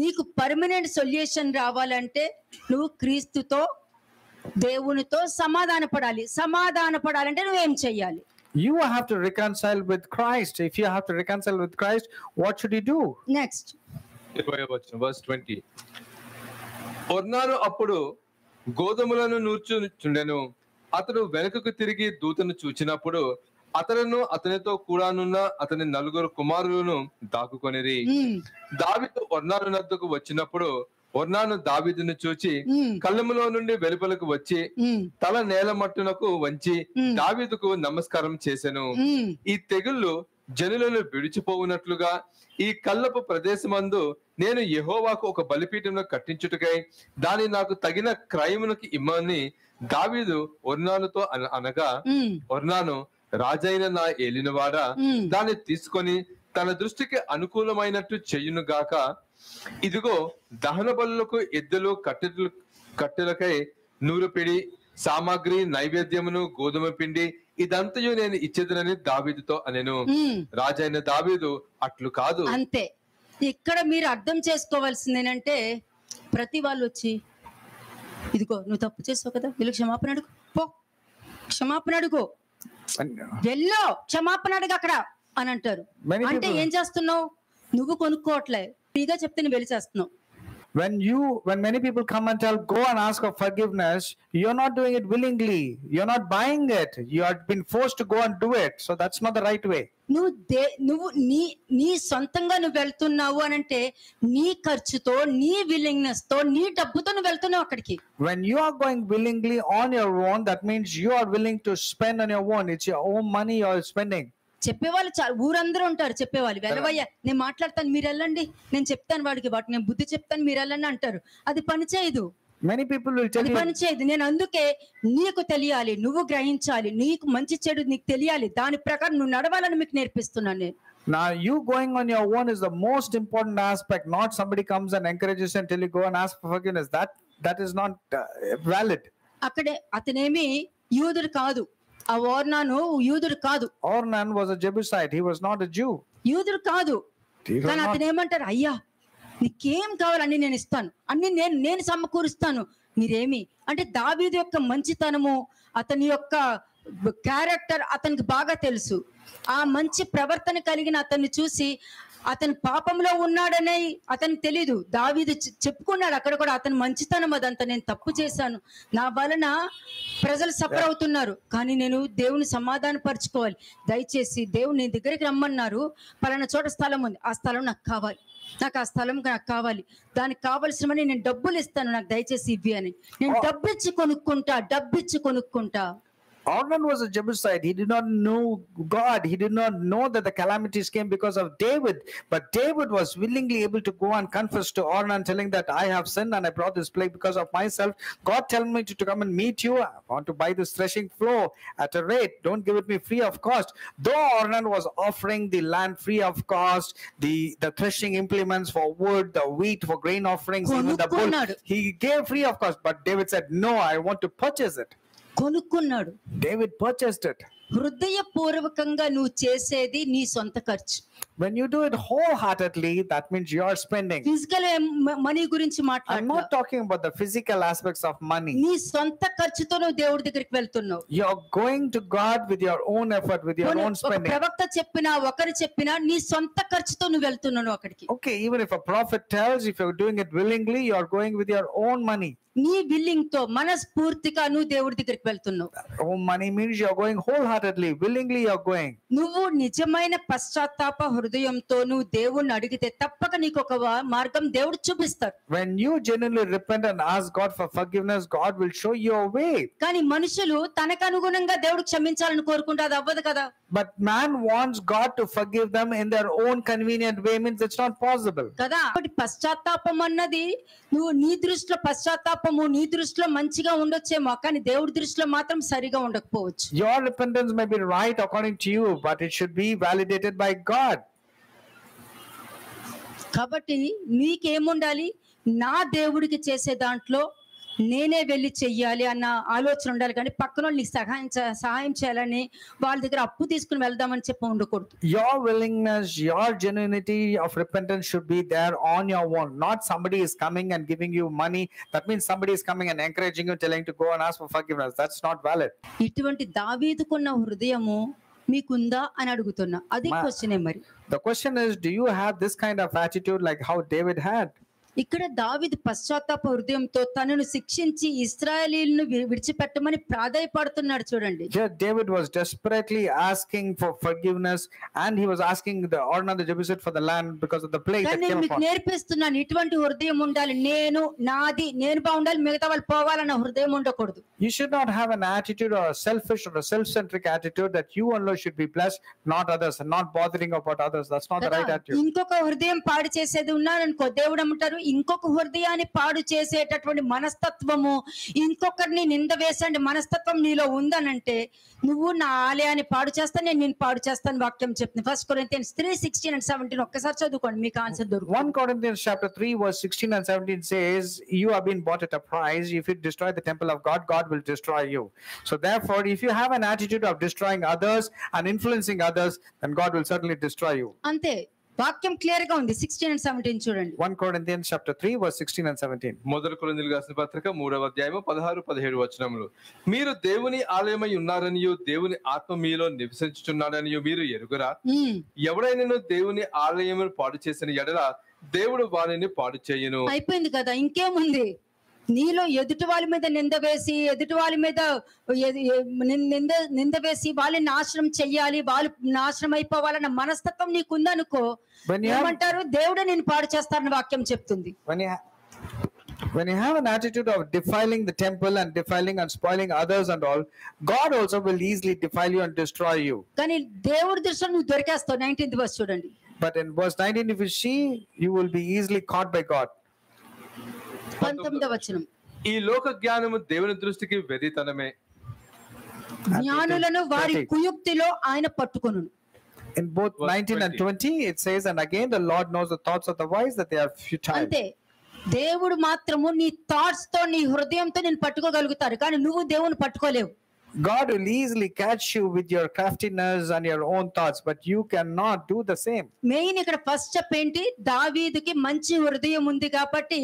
నీకు పర్మనెంట్ సొల్యూషన్ రావాలంటే నువ్వు క్రీస్తుతో దేవునితో సమాధానపడాలంటే నువ్వేం చెయ్యాలి? You have to reconcile with Christ. If you have to reconcile with Christ, what should you do? Next. Verse 20. ఒర్నాను అప్పుడు గోధుమలను నూర్చుచుండెను. అతడు వెనుకకు తిరిగి దూతను చూచినప్పుడు అతడును అతనితో కూడానున్న అతని 4 కుమారులను దాక్కుకొనిరి. దావీదు ఒర్నాను నద్దకు వచ్చినప్పుడు ఒర్నాను దావీదును చూచి కళ్ళములో నుండి వెలుపలకు వచ్చి తల నేల మట్టునకు వంచి దావీదుకు నమస్కారం చేసెను. ఈ తెగుళ్ళు జనులను విడిచిపోవునట్లుగా ఈ కళ్ళపు ప్రదేశమందు నేను యెహోవాకు ఒక బలిపీఠమును కట్టించుటకై దాని నాకు తగిన క్రయమునకు ఇమ్మని దావీదు ఒర్నానుతో అనగా, ఒర్నాను రాజైన నా ఏలినవాడా, దాన్ని తీసుకొని తన దృష్టికి అనుకూలమైనట్టు చెయ్యునుగాక. ఇదిగో దహన బలులకు ఎద్దులు కట్టెలకై నూరుపిడి సామాగ్రి నైవేద్యమును గోధుమ పిండి ఇదంతయు నేను ఇచ్చేదనని దావీదుతో అనెను. రాజైన దావీదు అట్లు కాదు. అంతే. ఇక్కడ మీరు అర్థం చేసుకోవాల్సింది ఏంటంటే, ప్రతి వాళ్ళు వచ్చి ఇదిగో నువ్వు తప్పు చేసావు కదా, వీళ్ళు క్షమాపణ అడుగు, పో క్షమాపణ అడుగు, వెళ్ళో క్షమాపణ అడుగు అక్కడ అని అంటారు. అంటే ఏం చేస్తున్నావు? నువ్వు కొనుక్కోవట్లే, ఫ్రీగా చెప్తే నువ్వు వెళ్ళి చేస్తున్నావు. When many people come and tell, go and ask for forgiveness, you're not doing it willingly. You're not buying it. You have been forced to go and do it. So that's not the right way. నువ్వు నీ సొంతంగా నువ్వు వెళ్తున్నావు అని అంటే నీ ఖర్చుతో, నీ విల్లింగ్నెస్ తో, నీ డబ్బుతో నువ్వు వెళ్తున్నావు అక్కడికి. When you are going willingly on your own, that means you are willing to spend on your own. It's your own money you are spending. చెప్పేవాళ్ళు ఊరందరూ ఉంటారు. చెప్పేవాళ్ళు, వెళ్ళవయ్యా నేను మాట్లాడతాను మీరు వెళ్ళండి, నేను చెప్తాను వాడికి నేను బుద్ధి చెప్తాను మీరు వెళ్ళండి అంటారు. అది పని చేయదు. Many people will tell you, పని చేయదు. నేను అందుకే నీకు తెలియాలి, నువ్వు గ్రహించాలి, నీకు మంచి చెడు నీకు తెలియాలి, దాని ప్రకారం నువ్వు నడవాలని మీకు నేర్పిస్తున్నాను నేను. Now you going on your own is the most important aspect. Not somebody comes and encourages you until you go and ask for forgiveness. That is not valid. అక్కడే అతనేమి యూదుడు కాదు. ఆ ఓర్నాను యూదుడు కాదు. Ornan was a Jebusite. He was not a Jew. యూదుడు కాదు. కానీ అతను ఏమంటారు, అయ్యా నీకేం కావాలని నేను ఇస్తాను, అన్ని నేను సమకూరుస్తాను, మీరేమి అంటే దావీదు యొక్క మంచితనము, అతని యొక్క క్యారెక్టర్ అతనికి బాగా తెలుసు. ఆ మంచి ప్రవర్తన కలిగిన అతన్ని చూసి అతను పాపంలో ఉన్నాడనే అతనికి తెలీదు. దావీదు చెప్పుకున్నాడు అక్కడ కూడా, అతని మంచితనం అదంతా, నేను తప్పు చేశాను, నా వలన ప్రజలు సఫర్ అవుతున్నారు, కానీ నేను దేవుని సమాధాన పరుచుకోవాలి, దయచేసి దేవుని దగ్గరికి రమ్మన్నారు, పలానా చోట స్థలం ఉంది, ఆ స్థలం నాకు కావాలి, నాకు ఆ స్థలం నాకు కావాలి, దానికి కావలసినవని నేను డబ్బులు ఇస్తాను, నాకు దయచేసి ఇవ్వి అని. నేను డబ్బిచ్చి కొనుక్కుంటా. Ornan was a Jebusite. He did not know God. He did not know that the calamities came because of David. But David was willingly able to go and confess to Ornan, telling that I have sinned and I brought this plague because of myself. God tell me to come and meet you. I want to buy this threshing floor at a rate. Don't give it me free of cost. Though Ornan was offering the land free of cost, the threshing implements for wood, the wheat for grain offerings, even the bull, కొనుక్కున్నాడు. he gave free of cost. But David said, no, I want to purchase it. కొనుక్కున్నాడు. David purchased it. హృదయపూర్వకంగా నువ్వు చేసేది నీ సొంత ఖర్చు. When you do it wholeheartedly, that means you are spending. Physical money గురించి I'm మాట్లాడు. not talking about the physical aspects of money. నీ సొంత ఖర్చుతో నువ్వు దేవుడి దగ్గరికి వెళ్తున్నావు. You're going to God with your own effort, with your own ఒక spending. ప్రవక్త చెప్పినా ఒకరు చెప్పినా నీ సొంత ఖర్చుతో నువ్వు వెళ్తున్నావు అక్కడికి. Okay, even if a prophet tells, if you're doing it willingly, you're going with your own money. నీ విల్లింగ్ తో మనస్ఫూర్తిగా నువ్వు దేవుడి దగ్గరికి వెళ్తున్నావు. Own money means you're going wholeheartedly, willingly you're going. నువ్వు నిజమైన పశ్చాత్తాప హృదయంతో నువ్వు దేవుణ్ణి అడిగితే తప్పక నీకు ఒక మార్గం దేవుడు చూపిస్తాడు. When you genuinely repent and ask God for forgiveness, God will show you a way. కానీ మనుషులు తనకు అనుగుణంగా దేవుడు క్షమించాలని కోరుకుంటే అది అవ్వదు కదా. But man wants God to forgive them in their own convenient way, means it's not possible. కదా. కాబట్టి పశ్చాత్తాపం అన్నది నువ్వు నీ దృష్టిలో పశ్చాత్తాపము నీ దృష్టిలో మంచిగా ఉండొచ్చేమో, కానీ దేవుడి దృష్టిలో మాత్రం సరిగా ఉండకపోవచ్చు. Your repentance may be right according to you, but it should be validated by God. కాబట్టి నీకేముండాలి, నా దేవుడికి చేసే దాంట్లో నేనే వెళ్ళి చెయ్యాలి అన్న ఆలోచన ఉండాలి, కానీ పక్కన వాళ్ళు నీకు సహాయం చేయాలని వాళ్ళ దగ్గర అప్పు తీసుకుని వెళ్దామని చెప్పి ఉండకూడదు. Your willingness, your genuinity of repentance should be there on your own. Not somebody is coming and giving you money. That means somebody is coming and encouraging you, telling to go and ask for forgiveness. That's not valid. ఇటువంటి దావీదుకున్న హృదయము మీకుందా అని అడుగుతున్నా. అది క్వశ్చనే. మరి The question is, do you have this kind of attitude like how David had? ఇక్కడ దావీదు పశ్చాత్తాప హృదయంతో తనను శిక్షించి ఇశ్రాయేలీయులను విడిచిపెట్టమని ప్రాధేయపడుతున్నాడు. చూడండి, Here David was desperately asking for forgiveness, and he was asking the Ornan the Jebusite for the land because of the plague that నేను came మీకు upon. నేర్పిస్తున్నాను, ఇటువంటి హృదయం ఉండాలి. నేను బాగుండాలి, మిగతా వాళ్ళు పోవాలన్న హృదయం ఉండకూడదు. You should not have an attitude or a selfish or a self-centric attitude that you alone should be blessed, not others, and not bothering about others. That's not the right attitude. ఇంకొక హృదయం పాడు చేసేది ఉన్నారనుకో, దేవుడు అమ్ముతారు ఇంకొక హృదయాన్ని పాడు చేసేటటువంటి మనస్తత్వము, ఇంకొకరిని నింద వేసండి మనస్తత్వం నీలో ఉందనంటే నువ్వు నా ఆలయాన్ని పాడు చేస్తాను, నేను నిన్ను పాడు చేస్తాను వాక్యం చెప్తుంది. 1 Corinthians 3:16 and 17 ఒక్కసారి చదువుకోండి, మీకు ఆన్సర్ దొరుకుతుంది. 1 Corinthians chapter 3 verse 16 and 17 says, you have been bought at a price. If you destroy the temple of God, God will destroy you. So therefore, if you have an attitude of destroying others and influencing others, then God will certainly destroy you. అంతే, వాక్యం clear గా ఉంది. 16 and 17 చూడండి. 1 Corinthians chapter 3 verse 16 and 17. మొదటి కొరింథీయులకు రాసిన పత్రిక 3వ అధ్యాయము 16-17 వచనములు. మీరు దేవుని ఆలయమై ఉన్నారనియు దేవుని ఆత్మ మీలో నివసించుచున్నాడనియు మీరు ఎరుగురా? ఎవడైనను దేవుని ఆలయమును పాడు చేసిన ఎడల దేవుడు వారిని పాడు చేయును. అయిపోయింది కదా, ఇంకేముంది? నీలో ఎదుటి వాళ్ళ మీద నింద వేసి, ఎదుటి వాళ్ళ మీద నింద వేసి వాళ్ళని నాశనం చెయ్యాలి, వాళ్ళు నాశనం అయిపోవాలన్న మనస్తత్వం నీకుందనుకో, ఏమంటారు? దేవుడే నేను పాడు చేస్తారని వాక్యం చెప్తుంది. When you have an attitude of defiling the temple and defiling and spoiling others and all, God also will easily defile you and destroy you. కానీ దేవుడి దృష్టిలో నువ్వు దొరికేస్తావు. 19th verse చూడండి. But in verse 19, if you see, you will be easily caught by God. 19వ వచనం. ఈ లోక జ్ఞానము దేవుని దృష్టికి వెర్రితనమే. జ్ఞానులను వారి కుయుక్తిలో ఆయన పట్టుకొనును. In both 19 and 20, it says, and again the Lord knows the thoughts of the wise, that they are futile. అంతే, దేవుడు మాత్రము నీ థాట్స్ తో నీ హృదయంతో నేను పట్టుకోగలుగుతారు, కానీ నువ్వు దేవుని పట్టుకోలేవు. God will easily catch you with your craftiness and your own thoughts, but you cannot do the same. Main ఇక్కడ ఫస్ట్ స్టెప్ ఏంటి? దావీదుకి మంచి హృదయం ఉంది కాబట్టి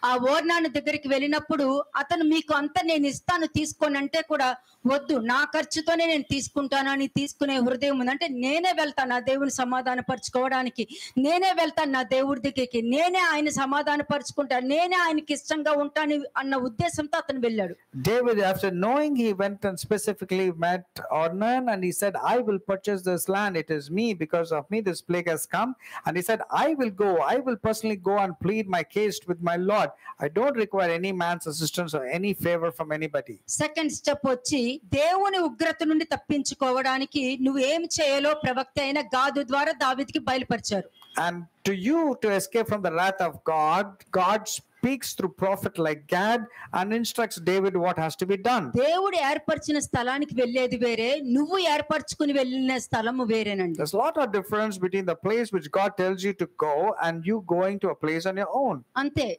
ఆ ఓర్నాను దగ్గరికి వెళ్ళినప్పుడు అతను మీకు అంతా నేను ఇస్తాను తీసుకోని అంటే కూడా వద్దు, నా ఖర్చుతోనే నేను తీసుకుంటాను అని తీసుకునే హృదయం ఉంది. అంటే నేనే వెళ్తాను నా దేవుని సమాధాన పరుచుకోవడానికి, నేనే వెళ్తాను నా దేవుడి దగ్గరికి, నేనే ఆయన సమాధాన పరుచుకుంటాను, నేనే ఆయనకి ఇష్టంగా ఉంటాను అన్న ఉద్దేశంతో అతను వెళ్ళాడు. David, after knowing, he went and specifically specifically met Ornan and he said, I will purchase this land. It is me. Because of me, this plague has come. And he said, I will personally go and plead my case with my Lord. I don't require any man's assistance or any favor from anybody. Second step వచ్చి దేవుని ఉగ్రత నుండి తప్పించుకోవడానికి నువ్వు ఏం చేయాలో ప్రవక్త అయిన గాదు ద్వారా దావీదుకి బయలుపరిచారు. And to you, to escape from the wrath of God, God speaks through prophet like Gad and instructs David what has to be done. దేవుడు ఏర్పరిచిన స్థలానికి వెళ్ళేది వేరే, నువ్వు ఏర్పరచుకుని వెళ్ళిన స్థలము వేరేనండి. There's a lot of difference between the place which God tells you to go and you going to a place on your own. అంతే,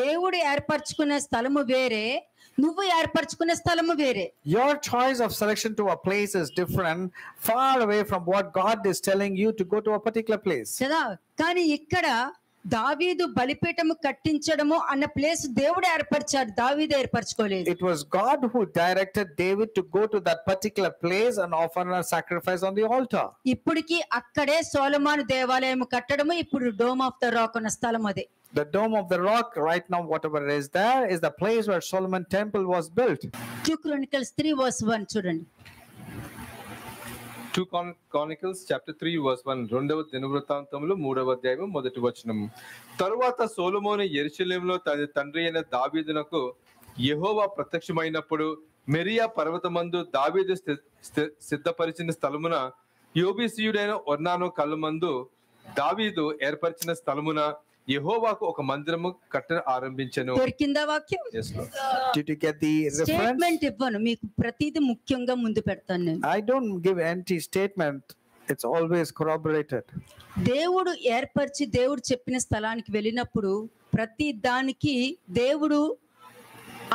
దేవుడు ఏర్పరచుకునే స్థలము వేరే, నువ్వు ఏర్పరచుకునే స్థలము వేరే. Your choice of selection to a place is different, far away from what God is telling you to go to a particular place. కదా, కానీ ఇక్కడ దావీదు బలిపీఠము కట్టించడము అన్న ప్లేస్ దేవుడు ఏర్పరిచాడు, దావీదు ఏర్పరచుకోలేదు. It was God who directed David to go to that particular place and offer a sacrifice on the altar. ఇప్పటికి అక్కడే సొలొమోను దేవాలయం కట్టడము, ఇప్పుడు డోమ్ ఆఫ్ ద రాక్ అన్న స్థలం అదే. The dome of the rock right now, whatever is there, is the place where Solomon temple was built. 2 Chronicles 3:1 చూడండి. 2 Chronicles chapter 3:1 రెండవ దినవృత్తాంతములు 3వ అధ్యాయము మొదటి వచనం. తరువాత సొలొమోను యెరూషలేములో తన తండ్రి అయిన దావీదునకు యెహోవా ప్రత్యక్షమైనప్పుడు మెరియా పర్వతమందు దావీదు సిద్ధపరిచిన స్థలమున యోబీసీయుడైన ఒర్నాను కళ్ళమందు దావీదు ఏర్పరిచిన స్థలమున యెహోవాకు ఒక మందిరము కట్ట ఆరంభించెను. దొరికిందా వాక్యం? Yes, Lord. Did you get the reference? Statement ఇవ్వను, మీకు ప్రతిదీ ముఖ్యంగా ముందు పెడతాను నేను. I don't give empty statement. It's always corroborated. దేవుడు ఏర్పరిచి దేవుడు చెప్పిన స్థలానికి వెళ్ళినప్పుడు ప్రతి దానికి దేవుడు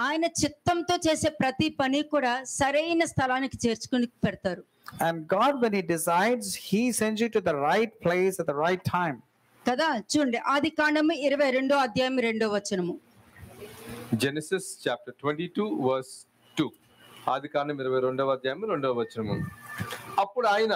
ఆయన చిత్తంతో చేసే ప్రతి పని కూడా సరైన స్థలానికి చేర్చుకుని పెడతారు. And God, when he decides, he sends you to the right place at the right time. కదా, చూడండి ఆదికాండము 22వ అధ్యాయం 2వ వచనము. Genesis chapter 22:2. ఆదికాండం 22వ అధ్యాయం 2వ వచనము. అప్పుడు ఆయన,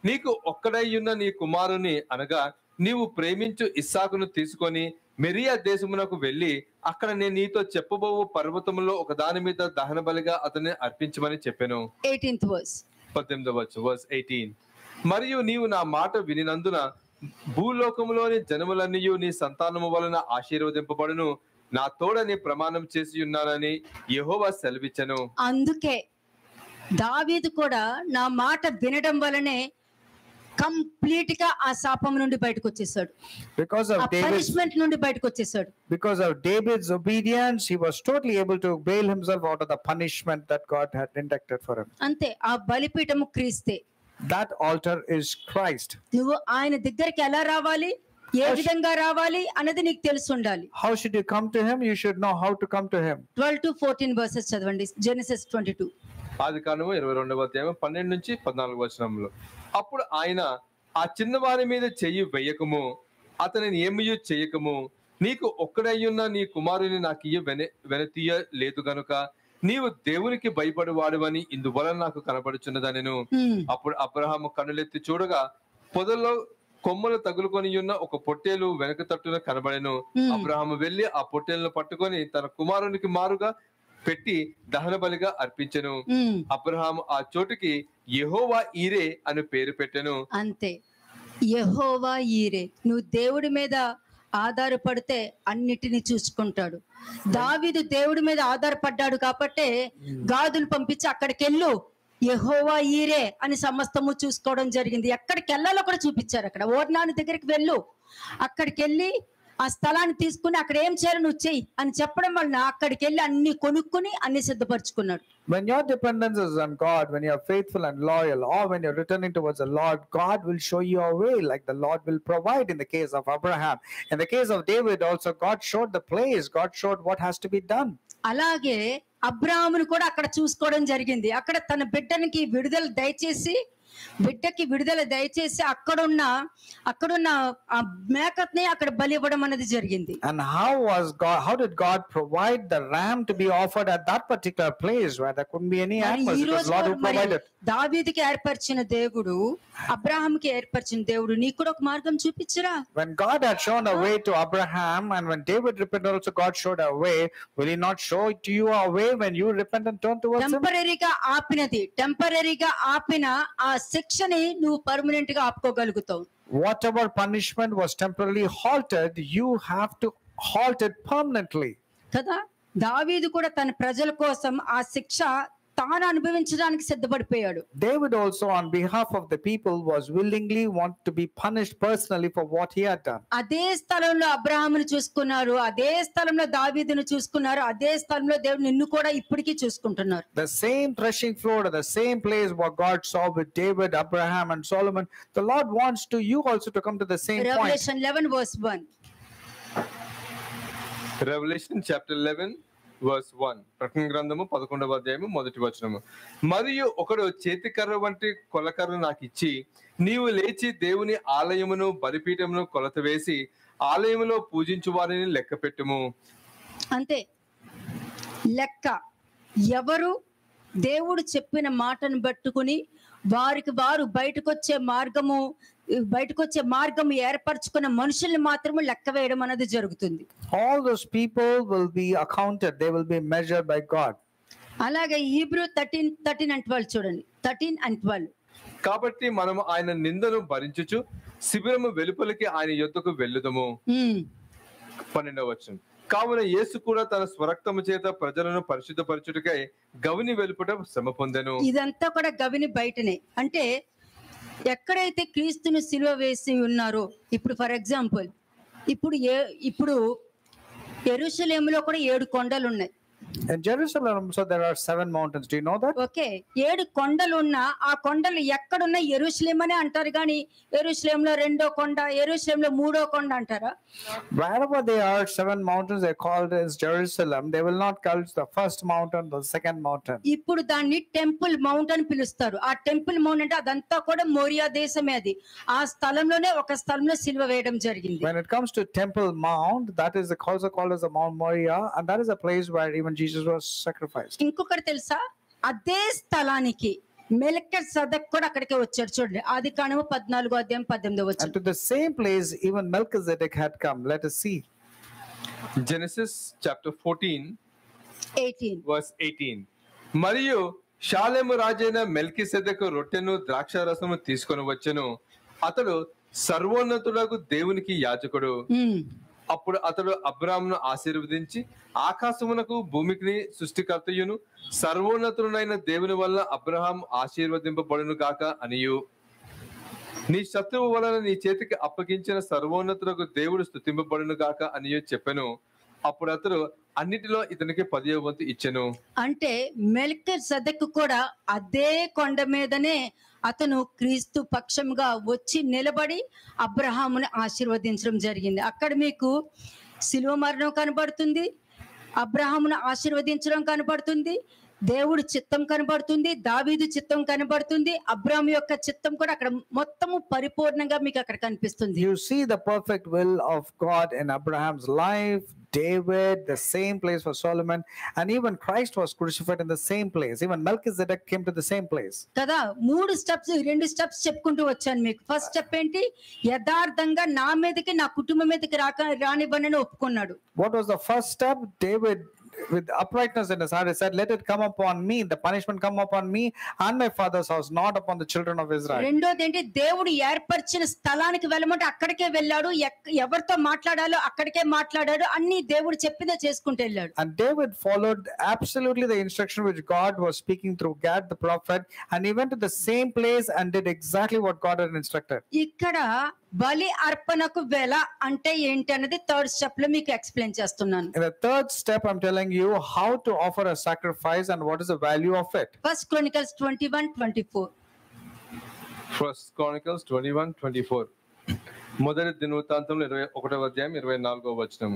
నీకు ఒక్కడై ఉన్న నీ కుమారుని అనగా నీవు ప్రేమించు ఇస్సాకును తీసుకొని మెరియా దేశమునకు వెళ్ళి అక్కడ నేను నీతో చెప్పబోవు పర్వతములో ఒక దాని మీద దహన బలిగా అతన్ని అర్పించమని చెప్పాను. 18th verse. 18వ వచనం, verse 18. మరియు నీవు నా మాట వినినందున భూలోకములోని జనములన్నీయు నీ సంతానము వలన ఆశీర్వదింపబడును, నా తోడని ప్రమాణం చేసి ఉన్నానని యెహోవా సెలవిచ్చెను. అందుకే దావీదు కూడా నా మాట వినడం వలనే కంప్లీట్ గా ఆ శాపం నుండి బయటకు వచ్చేసాడు, Because of పనిష్మెంట్ నుండి బయటకు వచ్చేసాడు. David's obedience, he was totally able to bail himself out of the punishment that God had inducted for him. అంతే, ఆ బలిపీఠము క్రీస్తే. That altar is Christ. నువ్వు ఆయన దగ్గరికి ఎలా రావాలి, ఏ విధంగా రావాలి అన్నది నీకు తెలిసి ఉండాలి. How should you come to him? You should know how to come to him. 12 to 14 verses చదవండి. Genesis 22. ఆదికాండము 22వ అధ్యాయం 12 నుంచి 14 వచనములు. అప్పుడు ఆయన, ఆ చిన్నవారి మీద చెయ్యి వేయకము, అతనిని ఏమీ చేయకము, నీకు ఒక్కడయ్యున్న నీ కుమారుని నాకు వెనతీయ లేదు గనుక నీవు దేవునికి భయపడువాడువని ఇందువలన నాకు కనబడుచున్నదనెను. అప్పుడు అబ్రహాము కన్నులెత్తి చూడగా పొదల్లో కొమ్మలు తగులుకొని ఉన్న ఒక పొట్టేలు వెనక తట్టున కనబడెను. అబ్రహాము వెళ్లి ఆ పొట్టేలను పట్టుకొని తన కుమారునికి మారుగా పెట్టి దహన బలిగా అర్పించెను. అబ్రహాము ఆ చోటుకి యెహోవా ఈరే అని పేరు పెట్టెను. అంతే, యెహోవా ఈరే. నువ్వు దేవుడి మీద ఆధారపడితే అన్నిటిని చూసుకుంటాడు. దావీదు దేవుడి మీద ఆధారపడ్డాడు కాబట్టే గాదులు పంపించి అక్కడికి వెళ్ళు, యెహోవా ఈరే అని సమస్తము చూసుకోవడం జరిగింది. ఎక్కడికి వెళ్ళాలో కూడా చూపించారు. అక్కడ ఓర్నాను దగ్గరికి వెళ్ళు, అక్కడికి వెళ్ళి ఆ స్థలాన్ని తీసుకుని అక్కడ ఏం చేయాలి నువ్వు చెయ్యి అని చెప్పడం వలన అక్కడికి వెళ్ళి అన్ని కొనుక్కుని అన్ని సిద్ధపరచుకున్నాడు. When your dependence is on God, when you are faithful and loyal, or when you're returning towards the Lord, God will show you a way, like the Lord will provide in the case of Abraham. In the case of David also, God showed the place, God showed what has to be done. అలాగే అబ్రాహామును కూడా అక్కడ చూసుకోవడం జరిగింది. అక్కడ తన బిడ్డనికి విడుదల దయచేసి బిడ్డకి విడుదల దయచేసి అక్కడున్న ఆ మేకత్ని అక్కడ బలి ఇవ్వడం అనేది జరిగింది. And how did God provide the ram to be offered at that particular place where there couldn't be any మరి animals? ఈ It was రోజు Lord who మరి provided. దావీదుకి ఏర్పరిచిన దేవుడు, అబ్రాహాంకి ఏర్పరిచిన దేవుడు నీకు కూడా ఒక మార్గం చూపించరా? When God had shown a way to Abraham, and when David repented also God showed a way, will he not show to you a way when you repent and turn towards him? టెంపరరీగా ఆపిన ఆ శిక్షని నువ్వు permanent గా ఆపుకోగలుగుతావు. Whatever punishment was temporarily halted, you have to halt it permanently. కదా, దావీదు కూడా తన ప్రజల కోసం ఆ శిక్ష తాను అనుభవించడానికి సిద్ధపడిపోయాడు. David also on behalf of the people was willingly want to be punished personally for what he had done. అదే స్థలంలో అబ్రహామును చూసుకున్నారు, అదే స్థలంలో దావీదును చూసుకున్నారు, అదే స్థలంలో దేవుడు నిన్ను కూడా ఇప్పటికీ చూసుకుంటున్నారు. The same threshing floor, the same place what God saw with David, Abraham and Solomon, the Lord wants to you also to come to the same point. Revelation 11 verse 1. Revelation chapter 11 verse 1. ప్రకటన గ్రంథము 11వ అధ్యాయము మొదటి వచనము. మరియు ఒకడు చేతికర్ర వంటి కొలకర్ర నాకు ఇచ్చి, నీవు లేచి దేవుని ఆలయమును బలిపీఠమును కొలత వేసి ఆలయములో పూజించు వారిని లెక్క పెట్టుము. అంతే లెక్క. ఎవరు దేవుడు చెప్పిన మాటను పట్టుకుని వారు బయటకొచ్చే మార్గము ఏర్పరచుకున్న మనుషుల్ని మాత్రమే లెక్క వేయడం అనేది జరుగుతుంది. All those people will be accounted, they will be measured by God. అలాగే హీబ్రూ 13 and 12 చూడండి. 13 and 12. కాబట్టి మనము ఆయన నిందను భరించుచు శిబిరము వెలుపలికి ఆయన యొద్దకు వెళ్ళుదము. 12వ వచనం. కావున యేసు కూడా తన స్వరక్తము చేత ప్రజలను పరిశుద్ధపరచుటకై గవిని వెలుపట శ్రమ పొందెను. ఇదంతా కూడా గవిని బయటనే. అంటే ఎక్కడైతే క్రీస్తును సిలువ వేసి ఉన్నారో, ఇప్పుడు ఫర్ ఎగ్జాంపుల్ ఇప్పుడు యెరూషలేములో కూడా 7 కొండలు ఉన్నాయి. In Jerusalem, so there are 7 mountains. Do you know that? Okay, 7 కొండలు ఉన్నా ఆ కొండలు ఎక్కడున్నా యెరూషలేం అనే అంటారు, కానీ యెరూషలేంలో 2వ కొండ, యెరూషలేంలో 3వ కొండ అంటారా? Wherever they are, 7 mountains are called as Jerusalem. They will not call it the first mountain, the second mountain. ఇప్పుడు దాన్ని టెంపుల్ మౌంట్ అని పిలుస్తారు. ఆ టెంపుల్ మౌంట్ అంటే అదంతా కూడా మోరియా దేశమే. అది ఆ స్థలంలోనే ఒక స్థలంలో సిలువ వేయడం జరిగింది. When it comes to Temple Mount, that is also called as the Mount Moriah, and that is a place where even Jesus was sacrificed. ఇంకొకటి తెలుసా, అదే స్థలానికి మెల్కీసెదెక్ కూడా అక్కడికే వచ్చారు. చూడండి, ఆదికాండము 14వ అధ్యాయం 18వ వచనం. And to the same place even Melchizedek had come. Let us see. Genesis chapter 14 18 verse 18. మరియు షాలెము రాజైన మెల్కీసెదెకు రొట్టెను ద్రాక్షారసము తీసుకొని వచ్చెను. అతడు సర్వోన్నతుడగు దేవునికి యాజకుడు. అప్పుడు అతడు అబ్రాహామును ఆశీర్వదించి, ఆకాశమునకు భూమికి సృష్టికర్తయును సర్వోన్నతుడైన దేవుని వల్ల అబ్రహాం ఆశీర్వదింపబడును గాక అనియు, నీ శత్రువు వలన నీ చేతికి అప్పగించిన సర్వోన్నతులకు దేవుడు స్తుతింపబడును గాక అనియు చెప్పెను. అప్పుడు అతడు అన్నిటిలో ఇతనికి 10వ వంతు ఇచ్చెను. అంటే మెల్కీసెదెకు కూడా అదే కొండ మీదనే అతను క్రీస్తు పక్షంగా వచ్చి నిలబడి అబ్రహాముని ఆశీర్వదించడం జరిగింది. అక్కడ మీకు శిలువ మరణం కనబడుతుంది, అబ్రహామును ఆశీర్వదించడం కనబడుతుంది, దేవుడి చిత్తం కనబడుతుంది, దావీదు చిత్తం కనబడుతుంది, అబ్రాహాము యొక్క చిత్తం కూడా అక్కడ మొత్తము పరిపూర్ణంగా మీకు అక్కడ కనిపిస్తుంది. You see the perfect will of God in Abraham's life, David, the same place for Solomon, and even Christ was crucified in the same place. Even Melchizedek came to the same place. కదా, 2 steps చెప్పుకుంటూ వచ్చాను మీకు. First step ఏంటి? యథార్థంగా నా మీదకి, నా కుటుంబం మీదకి రానివ్వనని ఒప్పుకున్నాడు. What was the first step? David, with uprightness in his heart, he said, let it come upon me, the punishment come upon me and my father's house, not upon the children of Israel. రెండోది ఏంటి? దేవుడు ఏర్పరిచిన స్థలానికి వెళ్ళమంటే అక్కడికే వెళ్ళాడు, ఎవరితో మాట్లాడాలో అక్కడికే మాట్లాడాడు, అన్ని దేవుడు చెప్పిందే చేసుకుంటూ వెళ్ళాడు. And David followed absolutely the instruction which God was speaking through Gad the prophet, and he went to the same place and did exactly what God had instructed. ఇక్కడ బలి అర్పణకు వెల అంటే ఏంటి అనేది 3rd స్టెప్ లో మీకు ఎక్స్ప్లెయిన్ చేస్తున్నాను. In the 3rd step, I'm telling you how to offer a sacrifice and what is the value of it. First Chronicles 21:24. First Chronicles 21:24. మొదటి దినవృత్తాంతంలో 21వ అధ్యాయం 24వ వచనం.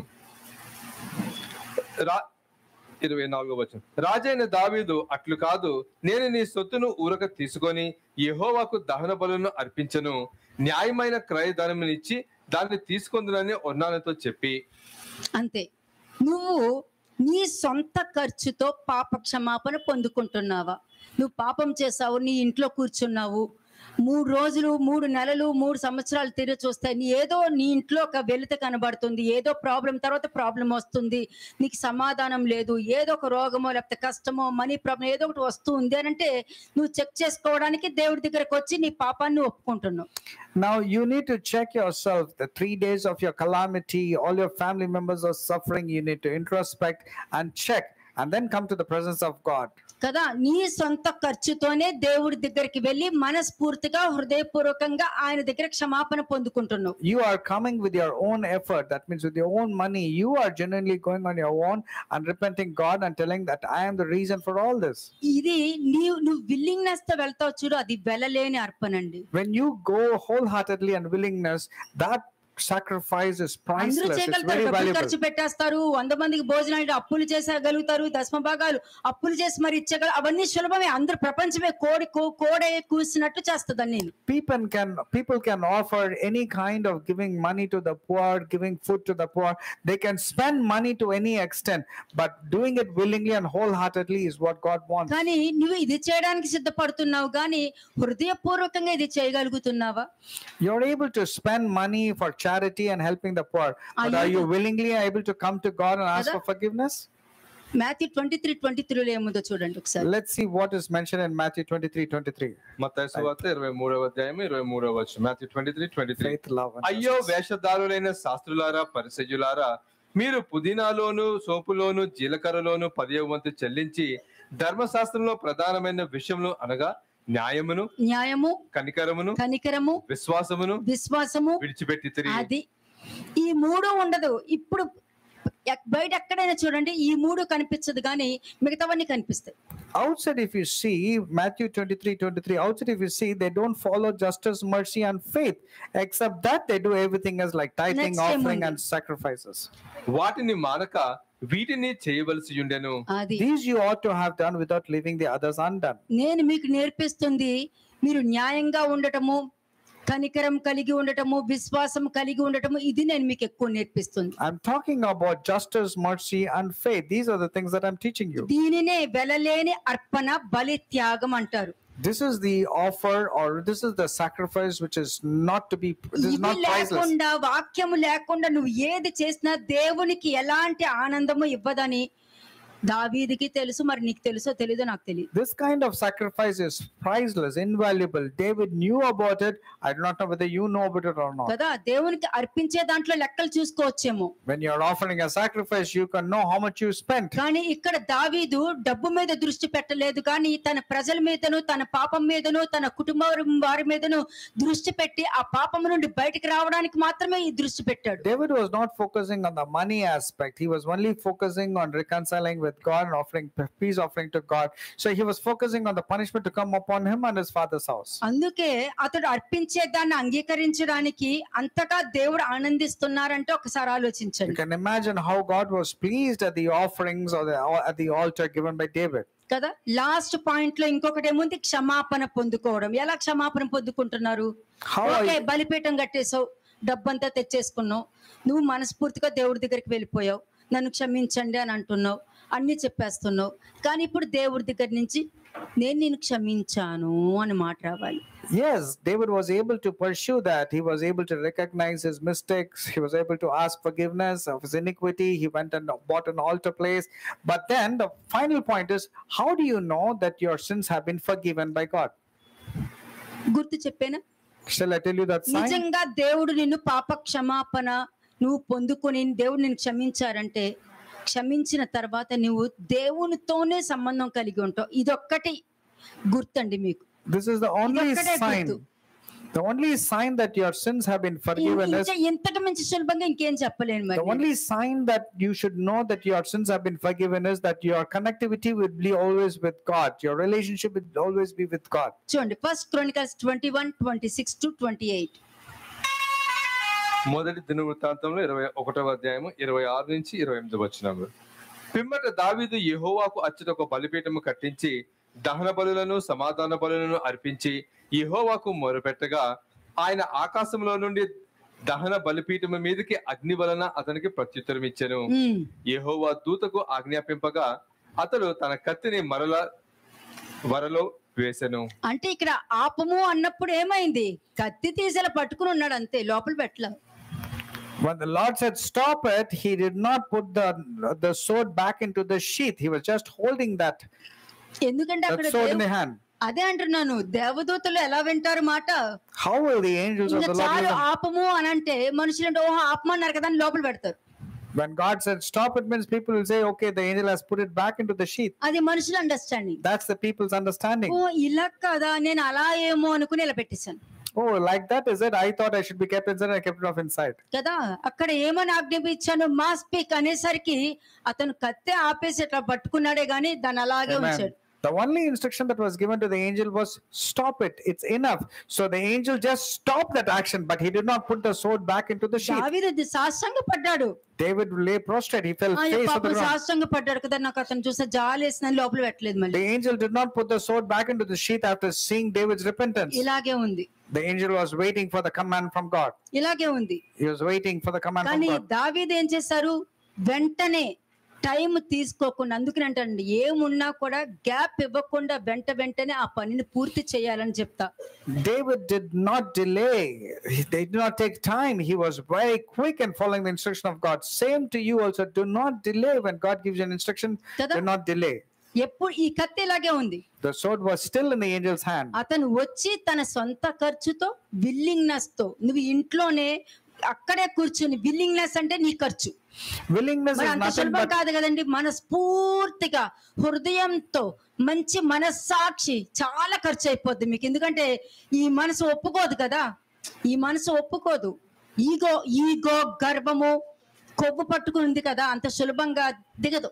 24వ వచనం. రాజైన దావీదు అట్లు కాదు, నేను నీ సొత్తును ఊరక తీసుకొని యెహోవాకు దహన బలులను అర్పించను, న్యాయమైన క్రయధనమునిచ్చి దాన్ని తీసుకొందునని ఒర్నానుతో చెప్పి. అంతే. నువ్వు నీ సొంత ఖర్చుతో పాప క్షమాపణ పొందుకుంటున్నావా? నువ్వు పాపం చేసావు, నీ ఇంట్లో కూర్చున్నావు, 3 రోజులు 3 నెలలు 3 సంవత్సరాలు తిరిగి చూస్తే ఏదో నీ ఇంట్లో ఒక వెలిత కనబడుతుంది, ఏదో ప్రాబ్లం తర్వాత ప్రాబ్లం వస్తుంది, నీకు సమాధానం లేదు, ఏదో ఒక రోగమో లేకపోతే కష్టమో మనీ ప్రాబ్లం ఏదో ఒకటి వస్తుంది అని అంటే నువ్వు చెక్ చేసుకోవడానికి దేవుడి దగ్గరకు వచ్చి నీ పాపాన్ని ఒప్పుకుంటున్నావు. Now you need to check yourself. The 3 days of your calamity, all your family members are suffering. You need to introspect and check, and then come to the presence of God. కదా, నీ సొంత ఖర్చుతోనే దేవుడి దగ్గరికి వెళ్ళి మనస్ఫూర్తిగా హృదయపూర్వకంగా ఆయన దగ్గర క్షమాపణ పొందుకుంటున్నావు. You are coming with your own effort. That means with your own money. You are genuinely going on your own and repenting God and telling that I am the reason for all this. ఇది నువ్వు willingness తో వెళ్తావు చూడు, అది వెళ్ళలేని అర్పణండి. When you go wholeheartedly and willingness, that sacrifice is priceless. It's very valuable. ఖర్చు పెట్టేస్తారు, 100 మందికి భోజనాలు అప్పులు చేసేయగలుగుతారు, దశమ భాగాలు అప్పులు చేసి మరి ఇచ్చగలరు, అవన్నీ సులభమే. అందరు ప్రపంచమే కోడే కూసినట్టు చేస్తుంది అన్ని. People can offer any kind of giving money to the poor, giving food to the poor. They can spend money to any extent, but doing it willingly and wholeheartedly is what God wants. కానీ నువ్వు ఇది చేయడానికి సిద్ధపడుతున్నావు, కానీ హృదయపూర్వకంగా ఇది చేయగలుగుతున్నావా? You're able to spend money for charity and helping the poor, but are you willingly able to come to God and ask for forgiveness? Matthew 23:23 లో ఏముందో చూడండి ఒకసారి. Let's see what is mentioned in Matthew 23:23. మత్తయి సువార్త 23వ అధ్యాయం 23వ వచనం. Matthew 23:23. Faith, love and అయ్యో వేషధారులైన శాస్త్రులారా, పరిసయ్యులారా, మీరు పుదీనాలోను సోపులోను జీలకర్రలోను 10వ వంతు చెల్లించి ధర్మశాస్త్రంలో ప్రధానమైన విషయములు అనగా న్యాయము, కనికరము, విశ్వాసము విడిచిపెట్టి అది ఈ 3 ఉండదు. ఇప్పుడు బయట ఎక్కడైనా చూడండి, ఈ 3 కనిపించదు, కానీ మిగతావన్నీ కనిపిస్తాయి. Outside, if you see Matthew 23:23, outside if you see, they don't follow justice, mercy and faith. Except that they do everything as like tithing, offering and sacrifices. వాటిని మానక వీటిని చేయవలసి ఉండెను. These you ought to have done without leaving the others undone. నేను మీకు నేర్పిస్తుంది మీరు న్యాయంగా ఉండటము, కనికరం కలిగి ఉండటము, విశ్వాసం కలిగి ఉండటము, ఇది నేను మీకు ఎక్కువ నేర్పిస్తుంది. I'm talking about justice, mercy and faith. These are the things that I'm teaching you. దీనినే వెలలేని అర్పణ, బలి, త్యాగం అంటారు. This is the offer, or this is the sacrifice which is not to be, this is not priceless. వాక్యము లేకుండా నువ్వు ఏది చేసినా దేవునికి ఎలాంటి ఆనందము ఇవ్వదని దావీదుకి తెలుసు, మరి నీకు తెలుసో తెలీదో నాకు తెలియదు. This kind of sacrifice is priceless, invaluable. David knew about it. I do not know whether you know about it or not. కదా, దేవునికి అర్పించే దాంట్లో లెక్కలు చూసుకోవచ్చేమో. When you are offering a sacrifice, you can know how much you spent. కానీ ఇక్కడ దావీదు డబ్బు మీద దృష్టి పెట్టలేదు, కానీ తన ప్రజల మీదను, తన పాపం మీదను, తన కుటుంబం వారి మీదను దృష్టి పెట్టి ఆ పాపం నుండి బయటికి రావడానికి మాత్రమే ఈ దృష్టి పెట్టాడు. David was not focusing on the money aspect. He was only focusing on reconciling with God and offering peace offering to God. So he was focusing on the punishment to come upon him and his father's house. అందుకే అతడు అర్పించే దాన్ని అంగీకరించడానికి అంతగా దేవుడు ఆనందిస్తున్నారంటే ఒకసారి ఆలోచించండి. You can imagine how God was pleased at the offerings or at the altar given by David. కదా, లాస్ట్ పాయింట్ లో ఇంకొకటి ఏముంది, క్షమాపణ పొందుకోవడం. ఎలా క్షమాపణ పొందుకుంటున్నారు? ఓకే, బలిపీఠం కట్టేసావు, డబ్బంతా తెచ్చేసుకున్నావు, నువ్వు మనస్ఫూర్తిగా దేవుడి దగ్గరికి వెళ్ళిపోయావు, నన్ను క్షమించండి అని అంటున్నావు, అన్ని చెప్పేస్తున్నావు, కానీ ఇప్పుడు దేవుడి దగ్గర నుంచి నేను నిన్ను క్షమించాను అని మాట రావాలి. Yes, David was able to pursue that. He was able to recognize his mistakes. He was able to ask forgiveness of his iniquity. He went and bought an altar place. But then the final point is, how do you know that your sins have been forgiven by God? గుర్తు చెప్పేనా? Shall I tell you that sign? నిజంగా దేవుడు నిన్ను పాప క్షమాపణ నువ్వు పొందుకొని దేవుడు నిన్ను క్షమించారంటే, క్షమించిన తర్వాత నువ్వు దేవునితోనే సంబంధం కలిగి ఉంటావు. ఇదొక్కటి గుర్తండి మీకు. This is the only sign. The only sign that your sins have been forgiven is, ఇంతకు మించి సులభంగా ఇంకేం చెప్పలేను మరి. the only sign that you should know that your sins have been forgiven is that your connectivity will be always with God. Your relationship will always be with God. చూడండి, 1 Chronicles 21:26-28. మొదటి దినవృత్తాంతంలో 21వ అధ్యాయం 26 నుంచి 28 వచనములు. పిమ్మట దావీదు యెహోవాకు అచ్చట ఒక బలిపీఠము కట్టించి దహన బలులను సమాధాన బలులను అర్పించి యెహోవాకు మొరపెట్టగా ఆయన ఆకాశంలో నుండి దహన బలిపీఠము మీదకి అగ్ని వలన అతనికి ప్రత్యుత్తరం ఇచ్చెను. యెహోవా దూతకు ఆజ్ఞాపింపగా అతడు తన కత్తిని వరలో వేసెను. అంటే ఇక్కడ ఆపము అన్నప్పుడు ఏమైంది? కత్తి తీసేలా పట్టుకుని ఉన్నాడు అంతే, లోపల పెట్టలే. When the Lord said stop it, he did not put the sword back into the sheath. He was just holding that ఎందుకంటే అక్కడ sword in the hand. అదే అంటున్నాను, దేవదూతలు ఎలా వింటారు మాట? How will the angels of ఇంకా the Lord చాలు listen? ఆపము అని అంటే మనుషులు అంటే ఓహో ఆపమన్నారు కదా అని లోపల పెడతారు. When God said stop it means people will say okay, the angel has put it back into the sheath. అది మనుషుల understanding. That's the people's understanding. ఓ ఇలా కదా, నేను అలా ఏమో అనుకుని ఇలా పెట్టేశాను Oh, like that is it? I thought I should be kept inside and I kept it off inside. కదా. అక్కడ ఏమని ఆజ్ఞాపించాను, మా స్పీక్ అనేసరికి అతను కత్తి ఆపేసి ఇట్లా పట్టుకున్నాడే గాని దాన్ని అలాగే ఉంచాడు. The only instruction that was given to the angel was stop it. It's enough. So the angel just stopped that action, but he did not put the sword back into the sheath. దావీదు సాష్టాంగ పడ్డాడు. David lay prostrate. He fell face to the ground. సాష్టాంగ పడ్డాడు కదా, నాకు అతను చూస్తే జాలేసిన లోపల పెట్టలేదు మళ్ళీ. The angel did not put the sword back into the sheath after seeing David's repentance. ఇలాగే ఉంది. The angel was waiting for the command from God. ఇలాగే ఉంది. He was waiting for the command from కానీ God. దావీదు ఏం చేశారు, వెంటనే time తీసుకోకుండా, అందుకనంటండి ఏమున్నా కూడా గ్యాప్ ఇవ్వకుండా వెంటనే ఆ పనిని పూర్తి చేయాలని చెప్తా. David did not delay. They did not take time. He was very quick in following the instruction of God. Same to you also. Do not delay when God gives you an instruction. Do not delay. ఎప్పుడు ఈ కత్తి ఇలాగే ఉంది. The sword was still in the angel's hand. అతను వచ్చి తన సొంత ఖర్చుతో, విల్లింగ్నెస్ తో, నువ్వు ఇంట్లోనే అక్కడే కూర్చుని, విల్లింగ్నెస్ అంటే నీ ఖర్చు. Willingness is అంత nothing సులభం but కాదు కదండి. మనస్ఫూర్తిగా హృదయంతో మంచి మనస్సాక్షి చాలా ఖర్చు అయిపోద్ది మీకు. ఎందుకంటే ఈ మనసు ఒప్పుకోదు కదా, ఈ మనసు ఒప్పుకోదు. ఈగో గర్వము కొవ్వు పట్టుకుంది కదా, అంత సులభంగా దిగదు.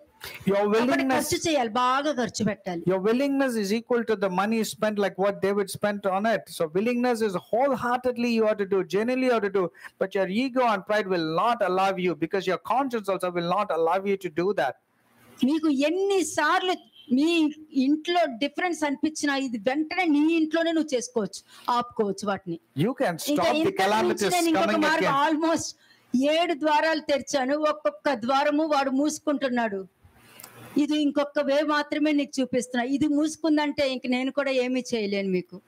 your willingness, ఖర్చు చేయాలి, బాగా ఖర్చు పెట్టాలి. your willingness is equal to the money spent, like what David spent on it. So willingness is wholeheartedly you ought to do, genuinely you ought to do, but your ego and pride will not allow you, because your conscience also will not allow you to do that. మీకు ఎన్నిసార్లు మీ ఇంట్లో difference అనిపించినా ఇది వెంటనే నీ ఇంట్లోనే నువ్వు చేసుకోవచ్చు, ఆపుకోవచ్చు వాటిని. You can stop the calamities coming again. Almost 7 ద్వారాలు తెరిచాను, ఒక్కొక్క ద్వారము వాడు మూసుకుంటున్నాడు. ఇది ఇంకొక వే మాత్రమే నీకు చూపిస్తున్నా, ఇది మూసుకుందంటే ఇంక నేను కూడా ఏమీ చేయలేను మీకు.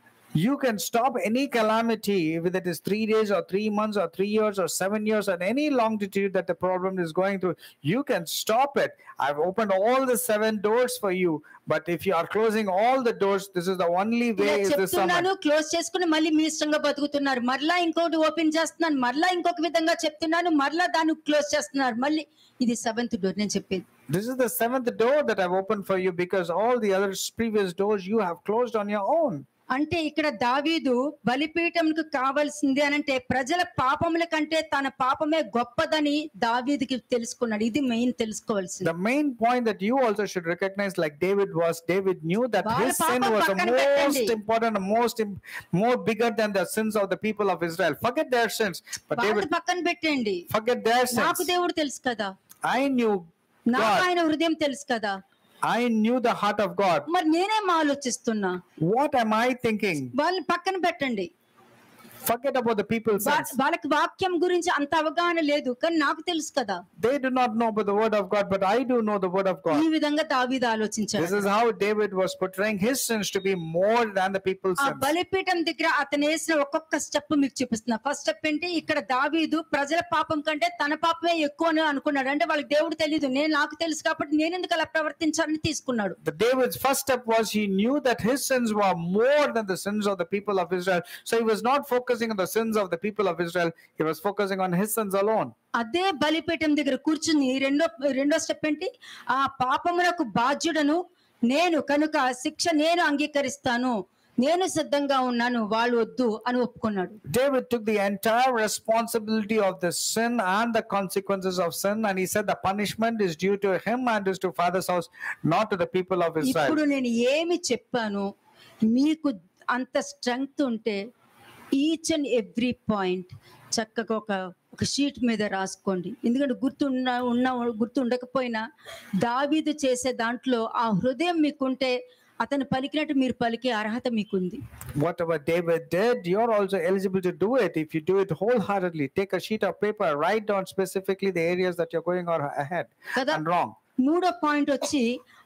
You can stop any calamity, whether it is 3 days or 3 months or 3 years or 7 years or any longitude that the problem is going through. You can stop it. I've opened all the 7 doors for you, but if you are closing all the doors, this is the only way. Is this చెప్తున్నాను, close చేసుకుని మళ్ళీ మీ ఇష్టంగా బతుకుతున్నారు. మరలా ఇంకోటి open చేస్తున్నాను, మరలా ఇంకొక విధంగా చెప్తున్నాను, మరలా దాన్ని క్లోజ్ చేస్తున్నారు. మళ్ళీ ఇది 7th డోర్ నేను చెప్పేది. This is the 7th door that I've opened for you, because all the other previous doors you have closed on your own. అంటే ఇక్కడ దావీదు బలిపీఠంకు కావాల్సింది అని అంటే ప్రజల పాపముల కంటే తన పాపమే గొప్పదని దావీదుకి తెలుసుకున్నాడు. ఇది మెయిన్ తెలుసుకోవాల్సింది. The main point that you also should recognize, like David knew that his sin was the most important, more bigger than the sins of the people of Israel. Forget their sins, but David పక్కన పెట్టండి. Forget their sins. నాకు దేవుడు తెలుసు కదా, I knew నాకు ఆయన హృదయం తెలుసు కదా, I knew the heart of God. మరి నేనేం ఆలోచిస్తున్నా, what am I thinking? వాళ్ళని పక్కన పెట్టండి. Forget about the people's sins. వాళ్ళకి వాక్యం గురించి అంత అవగాహన లేదు, కానీ నాకు తెలుసు కదా. They do not know about the word of God, but I do know the word of God. ఈ విధంగా దావీదు ఆలోచించాడు. This is how David was portraying his sins to be more than the people's ఆ sins. బలిపీఠం దగ్గర అతను వేసిన ఒక్కొక్క స్టెప్ మీకు చూపిస్తున్నా. ఫస్ట్ స్టెప్ ఏంటి, ఇక్కడ దావీదు ప్రజల పాపం కంటే తన పాపమే ఎక్కువ అని అనుకున్నాడు. అంటే వాళ్ళకి దేవుడు తెలియదు, నాకు తెలుసు కాబట్టి నేను ఎందుకు అలా ప్రవర్తించాలని తీసుకున్నాడు. The David's first step was he knew that his sins were more than the sins of the people of Israel. So he was not focusing on the sins of the people of Israel. He was focusing on his sins alone. అదే బలిపీఠం దగ్గర కూర్చుని రెండో step ఏంటి, ఆ పాపమునకు బాధ్యుడను నేను కనుక శిక్ష నేను అంగీకరిస్తాను, నేను సిద్ధంగా ఉన్నాను, వాళ్ళు వద్దు అని ఒప్పుకున్నాడు. David took the entire responsibility of the sin and the consequences of sin, and he said the punishment is due to him and is to father's house, not to the people of Israel. ఇప్పుడు నేను ఏమి చెప్పాను మీకు అంత strength ఉంటే each and every point చక్కగా ఒక sheet మీద రాసుకోండి. ఎందుకంటే గుర్తు ఉండకపోయినా దావీదు చేసే దాంట్లో ఆ హృదయం మీకుంటే అతను పలికినట్టు మీరు పలికే అర్హత మీకుంది. Whatever David did, you're also eligible to do it if you do it wholeheartedly. Take a sheet of paper, write down specifically the areas that you're going on ahead కదా. and wrong. మూడో point వచ్చి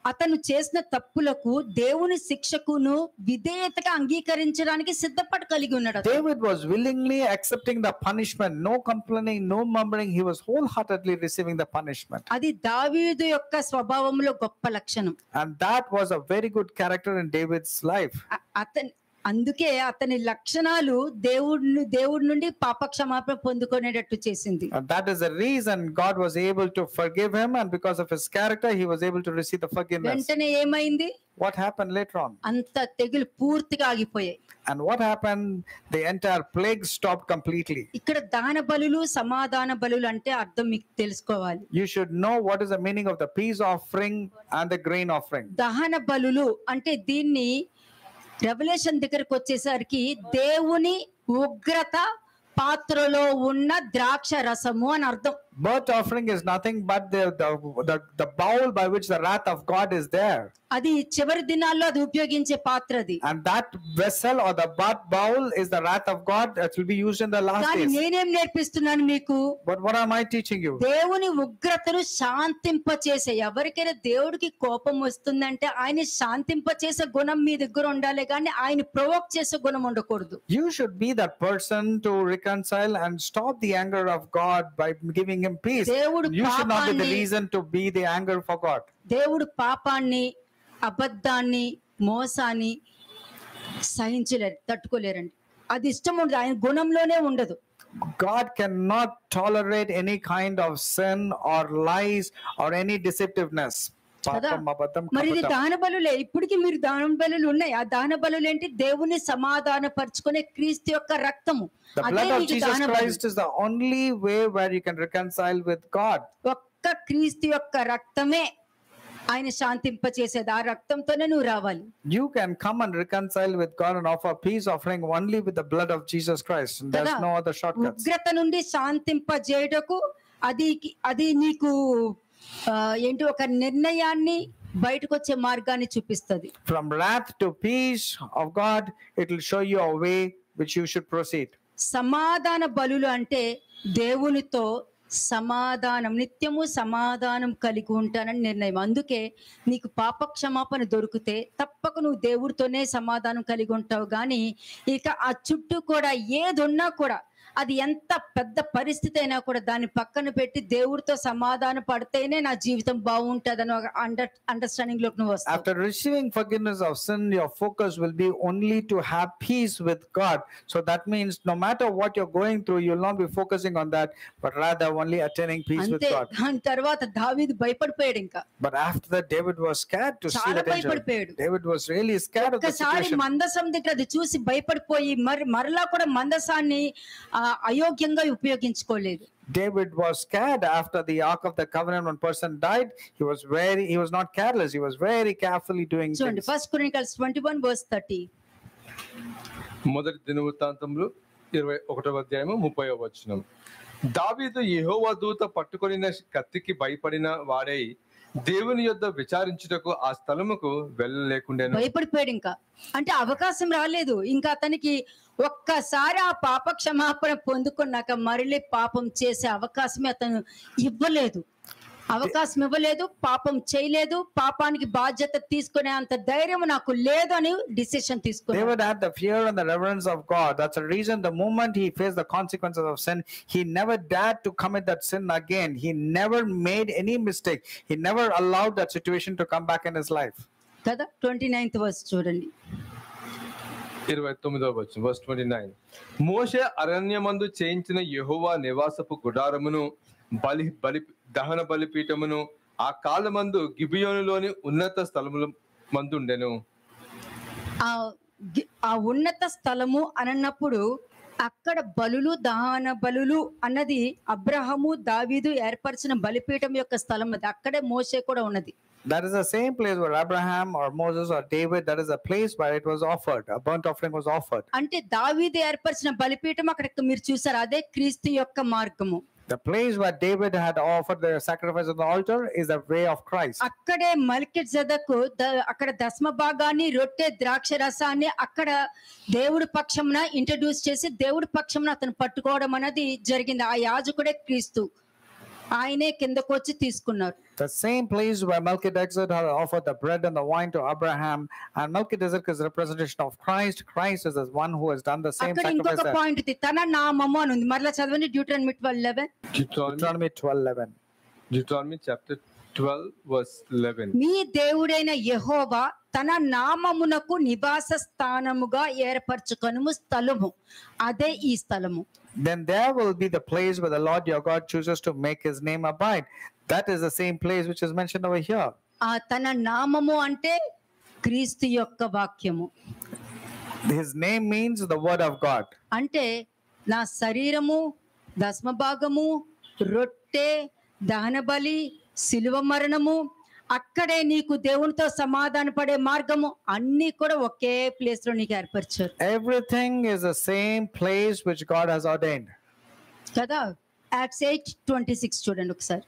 అతను చేసిన తప్పులకు దేవుని శిక్షకును విధేయతగా అంగీకరించడానికి సిద్ధపడి కలిగి ఉన్నాడు. David was willingly accepting the punishment, no complaining, no murmuring. He was wholeheartedly receiving the punishment. అది దావీదు యొక్క స్వభావంలో గొప్ప లక్షణం. And that was a very good character in David's life. అందుకే అతని లక్షణాలు దేవుడి నుండి పాపక్షమాపణ పొందుకునేటట్టు చేసింది. And that is the reason God was able to forgive him, and because of his character he was able to receive the forgiveness. వెంటనే ఏమైంది? What happened later on? అంత తెగులు పూర్తిగా ఆగిపోయాయి. And what happened? The entire plague stopped completely. ఇక్కడ దాన బలులు సమాధాన బలులు అంటే అర్థం మీకు తెలుసుకోవాలి. You should know what is the meaning of the peace offering and the grain offering. దహన బలులు అంటే దీన్ని రెవల్యూషన్ దగ్గరకు వచ్చేసరికి దేవుని ఉగ్రత పాత్రలో ఉన్న ద్రాక్ష రసము అని అర్థం. Burnt offering is nothing but the bowl by which the wrath of God is there. అది చివరి దినాల్లో అది ఉపయోగించే పాత్ర అది. And that vessel or the bowl is the wrath of God that will be used in the last కానీ days. నేనేం నేర్పిస్తున్నాను మీకు? But what am I teaching you? దేవుని ఉగ్రతను శాంతింపచేసే, ఎవరికైనా దేవుడికి కోపం వస్తుందంటే ఆయన శాంతింపచేసే గుణం మీ దగ్గర ఉండాలి, కానీ ఆయన ప్రొవోక్ చేసే గుణం ఉండకూడదు. You should be that person to reconcile and stop the anger of God by giving him peace. You should not be the reason to be the anger for God. దేవుడు పాపాన్ని, అబద్ధాన్ని, మోసాన్ని తట్టుకోలేరండి. అది ఇష్టం ఉండదు, ఆయన గుణంలోనే ఉండదు. God cannot tolerate any kind of sin or lies or any deceptiveness. మరి ఇది దాన బలులే. ఇప్పటికి మీరు దాన బలులు ఉన్నాయి. ఆ దాన బలులు ఏంటి? దేవుని సమాధాన పరుచుకునే క్రీస్తు యొక్క రక్తము. The blood of Jesus Christ is the only way where you can reconcile with God. ఒక్క క్రీస్తు యొక్క రక్తమే ఆయన శాంతింపచేసేది. ఆ రక్తంతోనే నువ్వు రావాలి. You can come and reconcile with God and offer peace offering only with the blood of Jesus Christ. And there's no other shortcuts. ఉగ్రత నుండి శాంతింపజేయటకు అది నీకు ఏంటి, ఒక నిర్ణయాన్ని, బయటకు వచ్చే మార్గాన్ని చూపిస్తుంది. From wrath to peace of God, it will show you a way which you should proceed. సమాధాన బలులు అంటే దేవునితో సమాధానం, నిత్యము సమాధానం కలిగి ఉంటానని నిర్ణయం. అందుకే నీకు పాప క్షమాపణ దొరికితే తప్పక నువ్వు దేవుడితోనే సమాధానం కలిగి ఉంటావు. కానీ ఇక ఆ చుట్టూ కూడా ఏదున్నా కూడా, అది ఎంత పెద్ద పరిస్థితి అయినా కూడా దాన్ని పక్కన పెట్టి దేవుడితో సమాధాన పడితేనే నా జీవితం బాగుంటుందని ఒక అండర్స్టాండింగ్ లోకి నువ్వు వస్తావు. After receiving forgiveness of sin, your focus will be only to have peace with God. So that means no matter what you're going through, you'll not be focusing on that, but rather only attaining peace with God. దాని తర్వాత దావీదు భయపడిపోయాడు. ఇంకా But after that, David was scared to see the danger. David was really scared of the situation. మందసం దగ్గర అది చూసి భయపడిపోయి మరలా కూడా మందసాన్ని అయోగ్యంగా ఉపయోగించుకోలేదు. David was scared after the Ark of the Covenant. One person died. He was not careless. He was very carefully doing things. 1 Chronicles 21:30. మొదటి దినవృత్తాంతములు 21వ అధ్యాయము 30వ వచనం. దావీదు యెహోవా దూత పట్టుకొనిన కత్తికి భయపడిన వాడై దేవుని యొద్ద విచారించుటకు ఆ స్థలముకు వెళ్ళలేకుండెను. భయపడిపోయాడు. ఇంకా అంటే అవకాశం రాలేదు. ఇంకా అతనికి ఒక్కసారి ఆ పాప క్షమాపణ పొందుకున్నాక మరలి పాపం చేసే అవకాశమే అతను ఇవ్వలేదు. పాపం చేయలేదు, పాపానికి బాధ్యత తీసుకునే అంత ధైర్యం నాకు లేదు అని డిసిషన్ తీసుకున్నాడు. David had the fear and the reverence of God. That's the reason the moment he faced the consequences of sin, he never dared to commit that sin again. He never made any mistake. He never allowed that situation to come back in his life. కదా 29th verse చూడండి. 29వ వచనం, verse 29. మోషే అరణ్యమందు చేయించిన యెహోవా నివాసపు గుడారమును దహన బలిపీఠమును ఆ కాలమందు గిబియోనులోని ఉన్నత స్థలముల మందుండెను. ఆ ఉన్నత స్థలము అన్నప్పుడు అక్కడ బలులు, దహన బలులు అన్నది అబ్రహాము దావీదు ఏర్పరిచిన బలిపీఠం యొక్క స్థలం. అది అక్కడే మోషే కూడా ఉన్నది. That is the same place where Abraham or Moses or David, that is a place where it was offered. A burnt offering was offered. అంటే దావీదు ఏర్పరిచిన బలిపీఠం అక్కడ మీరు చూసారు, అదే క్రీస్తు యొక్క మార్గము. The place where David had offered the sacrifice on the altar is the way of Christ. అక్కడే మల్కీజెదకు అక్కడ దశమ భాగాన్ని, రొట్టె, ద్రాక్ష రసాన్ని అక్కడ దేవుడి పక్షమున ఇంట్రడ్యూస్ చేసి దేవుడి పక్షమున అతను పట్టుకోవడం అనేది జరిగింది. ఆ యాజకుడే క్రీస్తు, ఆయనే కిందకు వచ్చి తీసుకున్నారు. The same place where Melchizedek had offered the bread and the wine to Abraham, and Melchizedek is a representation of Christ. Christ is the one who has done the same అక్కడ sacrifice. ఇంకొక there. Point తన నామము అని ఉంది. మరలా చదవండి, Deuteronomy 12:11. Deuteronomy 12:11. Deuteronomy chapter 12 verse 11. మీ దేవుడైన యెహోవా తన నామమునకు నివాస స్థానముగా ఏర్పరచుకొనుము స్థలము, అదే ఈ స్థలము. Then there will be the place where the Lord your God chooses to make his name abide. That is the same place which is mentioned over here. ఆ తన నామము అంటే క్రీస్తు యొక్క వాక్యము. His name means the word of God. అంటే నా శరీరము, దశమ భాగము, రొట్టె, దహన బలి, శిలువ మరణము, అక్కడే నీకు దేవునితో సమాధాన పడే మార్గము అన్ని కూడా ఒకే ప్లేస్ లో నీకు ఏర్పరిచారు Everything is the same place which God has ordained. కదా. Acts 8:26 చూడండి ఒకసారి.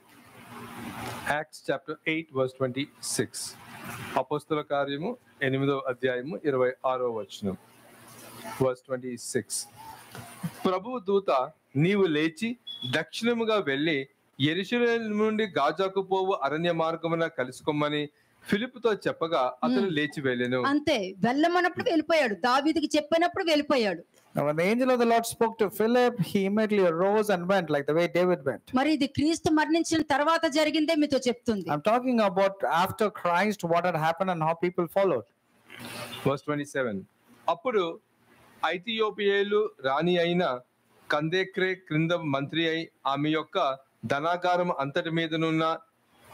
Acts chapter 8 verse 26. అపోస్తల కార్యము 8వ అధ్యాయము 26వ వచనం. verse 26. ప్రభువు దూత నీవు లేచి దక్షిణముగా వెళ్ళి యెరూషలేము నుండి గాజాకు పోవు అరణ్య మార్గమున కలుసుకోమని ఫిలిప్పుతో చెప్పగా అతను లేచి వెళ్ళెను. అంతే, వెళ్ళమన్నప్పుడు వెళ్ళిపోయాడు. దావీదుకి చెప్పినప్పుడు వెళ్ళిపోయాడు. Now when the angel of the Lord spoke to Philip, he immediately arose and went like the way David went. మరి ఇది క్రీస్తు మరణించిన తర్వాత జరిగిందే మీతో చెప్తుంది. I'm talking about after Christ, what had happened and how people followed. verse 27. అప్పుడు ఐథియోపియేలు రాణి అయిన కందేక్రే క్రింద మంత్రి అయి ఆమె యొక్క ధనాగారం అంతటి మీదనున్న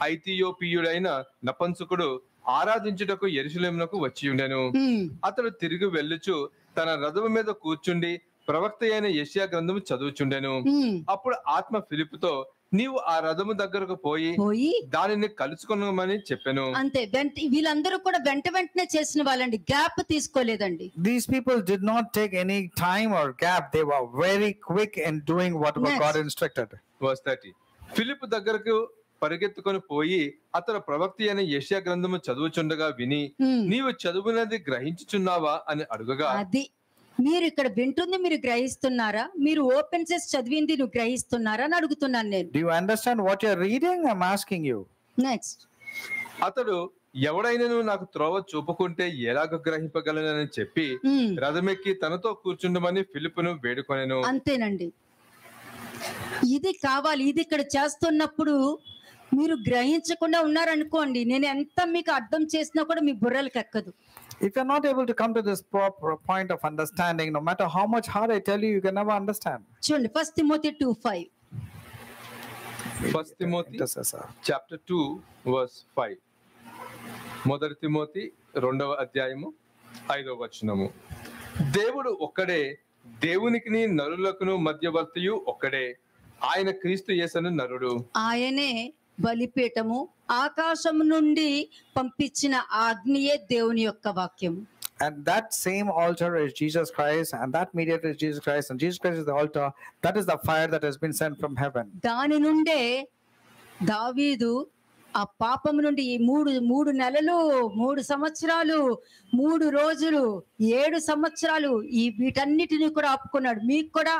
ఐథియోపియుడైన నపంసకుడు ఆరాధించుటకు యెరూషలేమునకు వచ్చి ఉండెను. అతడు తిరిగి వెళ్ళుచు తన రథము మీద కూర్చుండి ప్రవక్త అయిన యెషయా గ్రంథము చదువుచుండెను. అప్పుడు ఆత్మ ఫిలిప్పుతో నీవు ఆ రథము దగ్గరకు పోయి దానిని కలుసుకొనమని చెప్పెను. అంతే, వీళ్ళందరూ కూడా వెంటనే చేసిన వాళ్ళండి, gap తీసుకోలేదండి. These people did not take any time or gap. They were very quick in doing what God instructed. verse 30. ఫిలిప్పు దగ్గరకు పరిగెత్తుకొని పోయి అతను ప్రవక్త అయిన యెషయా గ్రంథము చదువుచుండగా విని నీవు చదువునది గ్రహించుచున్నావా అని అడుగగా, అది మీరు ఇక్కడ వింటుంది మీరు గ్రహిస్తున్నారా, మీరు ఓపెన్ చేసి చదివింది నువ్వు గ్రహిస్తున్నారా అని అడుగుతున్నాను నేను. Do you understand what you're reading? I'm asking you. Next, అతడు ఎవడైనను నాకు త్రోవ చూపుకుంటే ఎలాగ గ్రహింపగలనని చెప్పి రథమెక్కి తనతో కూర్చుండమని ఫిలిప్పును వేడుకొనెను. అంతేనండి, ఇది కావాలి. ఇది ఇక్కడ చేస్తున్నప్పుడు మీరు గ్రహించకుండా ఉన్నారనుకోండి, నేను ఎంత మీకు అర్థం చేసినా కూడా మీ బుర్రలకు ఎక్కదు. If you're not able to come to this proper point of understanding, no matter how much hard I tell you, you can never understand. చూడండి, 1 Timothy 2:5. 1 Timothy chapter 2 verse 5. మొదటి తిమోతి 2వ అధ్యాయము 5వ వచనము. దేవుడు ఒక్కడే, దేవునికిని నరులకును మధ్యవర్తియు ఒక్కడే, ఆయన క్రీస్తు యేసును నరుడు. ఆయనే బలిపీఠము, ఆకాశము నుండి పంపించిన అగ్నియే దేవుని యొక్క వాక్యం. And that same altar is Jesus Christ, and that mediator is Jesus Christ, and Jesus Christ is the altar. That is the fire that has been sent from heaven. దాని నుండే దావీదు ఆ పాపము నుండి 3 నెలలు 3 సంవత్సరాలు 3 రోజులు 7 సంవత్సరాలు వీటన్నిటిని కూడా ఆపుకున్నాడు. మీకు కూడా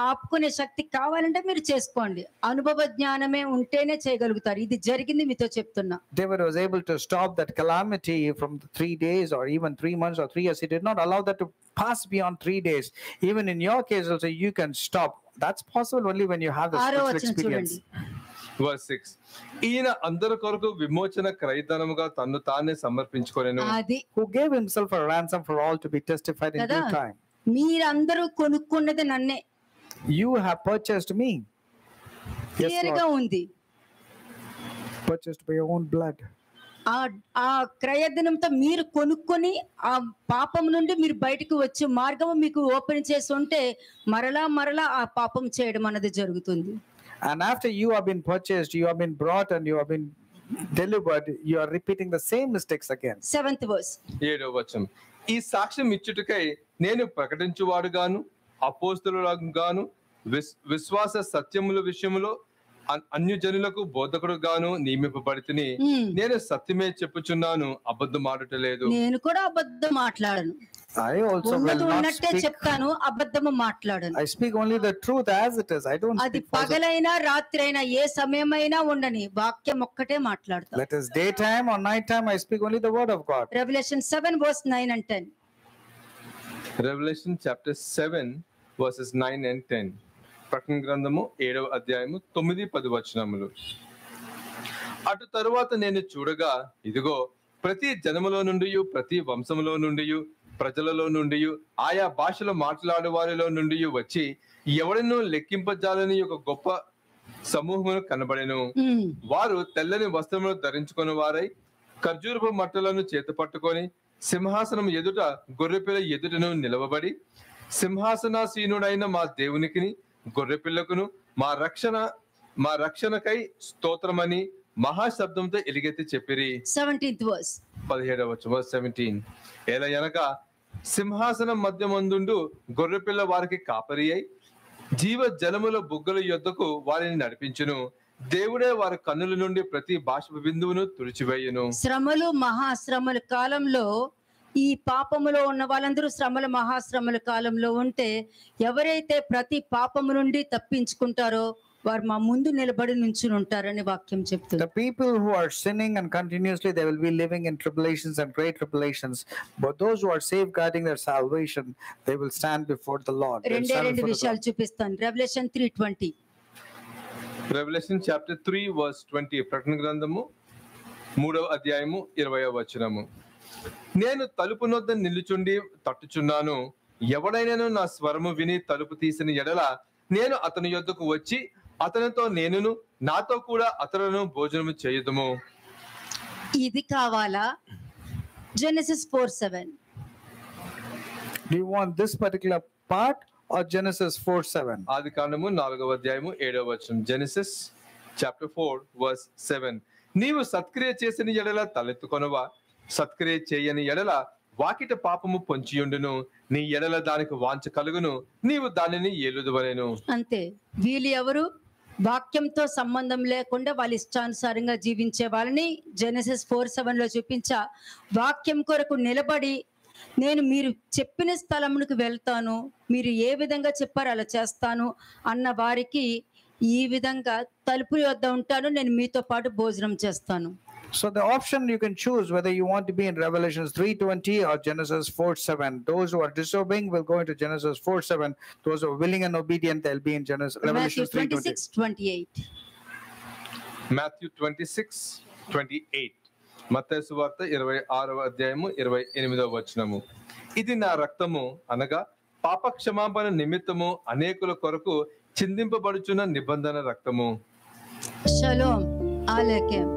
ఆపుకునే శక్తి కావాలంటే మీరు చేసుకోండి. అనుభవ జ్ఞానమే ఉంటేనే చేయగలుగుతారు. ఇది జరిగింది మీతో చెప్తున్నా. David was able to stop that calamity from 3 days or even 3 months or 3 years. He did not allow that to pass beyond 3 days. Even in your case also you can stop. That's possible only when you have the spiritual experience. verse 6. ఈయన అందరి కొరకు విమోచన క్రయధనముగా తన్ను తానే సమర్పించుకొనెను. Who gave himself a ransom for all to be testified in due time. మీరందరూ కొనుక్కున్నది నన్నే. You have purchased me. క్లియర్గా ఉంది. Purchased by your own blood. ఆ క్రయధనంతో మీరు కొనుక్కొని ఆ పాపం నుండి మీరు బయటకు వచ్చే మార్గం మీకు ఓపెన్ చేసి ఉంటే మరలా ఆ పాపం చేయడం అనేది జరుగుతుంది. And after you have been purchased, you have been brought and you have been delivered, you are repeating the same mistakes again. 7th verse. 7వ వచనం, ఈ సాక్ష్యం ఇచ్చుటకై నేను ప్రకటించువాడుగాను అపోస్తలుగాను విశ్వాస సత్యముల విషయములో అన్యజనులకు బోధకుడుగాను నియమింపబడితిని. నేను సత్యమే చెప్పుచున్నాను, అబద్ధమాడుటలేదు. నేను కూడా అబద్ధం మాట్లాడను. I also will ఉన్నది not ఉన్నట్టే speak. చెప్తాను, అబద్ధము మాట్లాడను. I speak only the truth as it is. I don't అది speak false. పగలైనా రాత్రైనా ఏ సమయమైనా ఉండని వాక్యం ఒక్కటే మాట్లాడతాను. Let us daytime or nighttime, I speak only the word of God. Revelation 7 verse 9 and 10. Revelation chapter 7 verses 9 and 10. ప్రకటన గ్రంథము 7వ అధ్యాయము 9-10 వచనములు. అటు తరువాత నేను చూడగా, ఇదిగో ప్రతి జనములో నుండి, ప్రతి వంశములో నుండి, ప్రజలలో నుండి, ఆయా భాషలో మాట్లాడే వారిలో నుండి వచ్చి ఎవడను లెక్కింపజాలని ఒక గొప్ప సమూహమును కనబడెను. వారు తెల్లని వస్త్రములు ధరించుకుని వారై ఖర్జూరపు మట్టలను చేత పట్టుకొని సింహాసనం ఎదుట గొర్రెపిల్ల ఎదుటను నిలవబడి, సింహాసనాసీనుడైన మా దేవునికి గొర్రెపిల్లకును మా రక్షణకై స్తోత్రమని మహాశబ్దంతో ఎలుగెత్తి చెప్పిరి. 17th verse. 17వ వచనం, verse 17. ఎలయనగా సింహాసనం మధ్యమందుండు గొర్రెపిల్ల వారికి కాపరి అయి జీవ జలముల బుగ్గల యొద్దకు వారిని నడిపించును. దేవుడే వారి కన్నుల నుండి ప్రతి బాష్ప బిందువును తుడిచివేయును. శ్రమలు మహాశ్రమల కాలంలో ఈ పాపములో ఉన్న వాళ్ళందరూ శ్రమల మహాశ్రమల కాలంలో ఉంటే, ఎవరైతే ప్రతి పాపము నుండి తప్పించుకుంటారో వారు మా ముందు నిలబడి నుంచుని ఉంటారని వాక్యం చెప్తుంది. The people who are sinning and continuously, they will be living in tribulations and great tribulations. But those who are safeguarding their salvation, they will stand before the Lord. They will stand రెండు before the విషయాలు Lord. చూపిస్తాను. Revelation 3:20. Revelation chapter 3 verse 20. ప్రకటన గ్రంథము 3వ అధ్యాయము 20వ వచనము. నేను తలుపు నొద్ద నిలుచుండి తట్టుచున్నాను. ఎవడైనాను నా స్వరము విని తలుపు తీసిన ఎడల నేను అతని యొద్దకు వచ్చి అతనితో నేనును నాతో కూడా అతనును భోజనము చేయుదుము. ఇది కావాలా? Genesis 4:7. Do you want this particular part or Genesis 4:7? ఆది కాండము 4వ అధ్యాయము 7వ వచనం. Genesis chapter 4 verse 7. నీవు సత్క్రియ చేసిన ఎడల తలెత్తుకొనవా, సత్క్రియ చేయని ఎడల వాకిట పాపము పొంచియుండును. నీ ఎడల దానికి వాంఛ కలుగును, నీవు దానిని ఏలుదువనెను. అంతే. వీళ్ళు ఎవరు? వాక్యంతో సంబంధం లేకుండా వాళ్ళ ఇష్టానుసారంగా జీవించే వాళ్ళని Genesis 4:7 చూపించా. వాక్యం కొరకు నిలబడి, నేను మీరు చెప్పిన స్థలమునికి వెళ్తాను, మీరు ఏ విధంగా చెప్పారో అలా చేస్తాను అన్న వారికి ఈ విధంగా తలుపు వద్ద ఉంటాను, నేను మీతో పాటు భోజనం చేస్తాను. So the option you can choose whether you want to be in Revelation 3:20 or Genesis 4:7. Those who are disobeying will go into Genesis 4:7. Those who are willing and obedient, they'll be in Revelation 3:20. 26:28. Matthew 26:28. మత్తయి సువార్త 26వ అధ్యాయము 28వ వచనము. ఇది నా రక్తము అనగా పాప క్షమాపణ నిమిత్తము అనేకుల కొరకు చిందింపబడుచున్న నిబంధన రక్తము. షలోమ్ అలైకుం.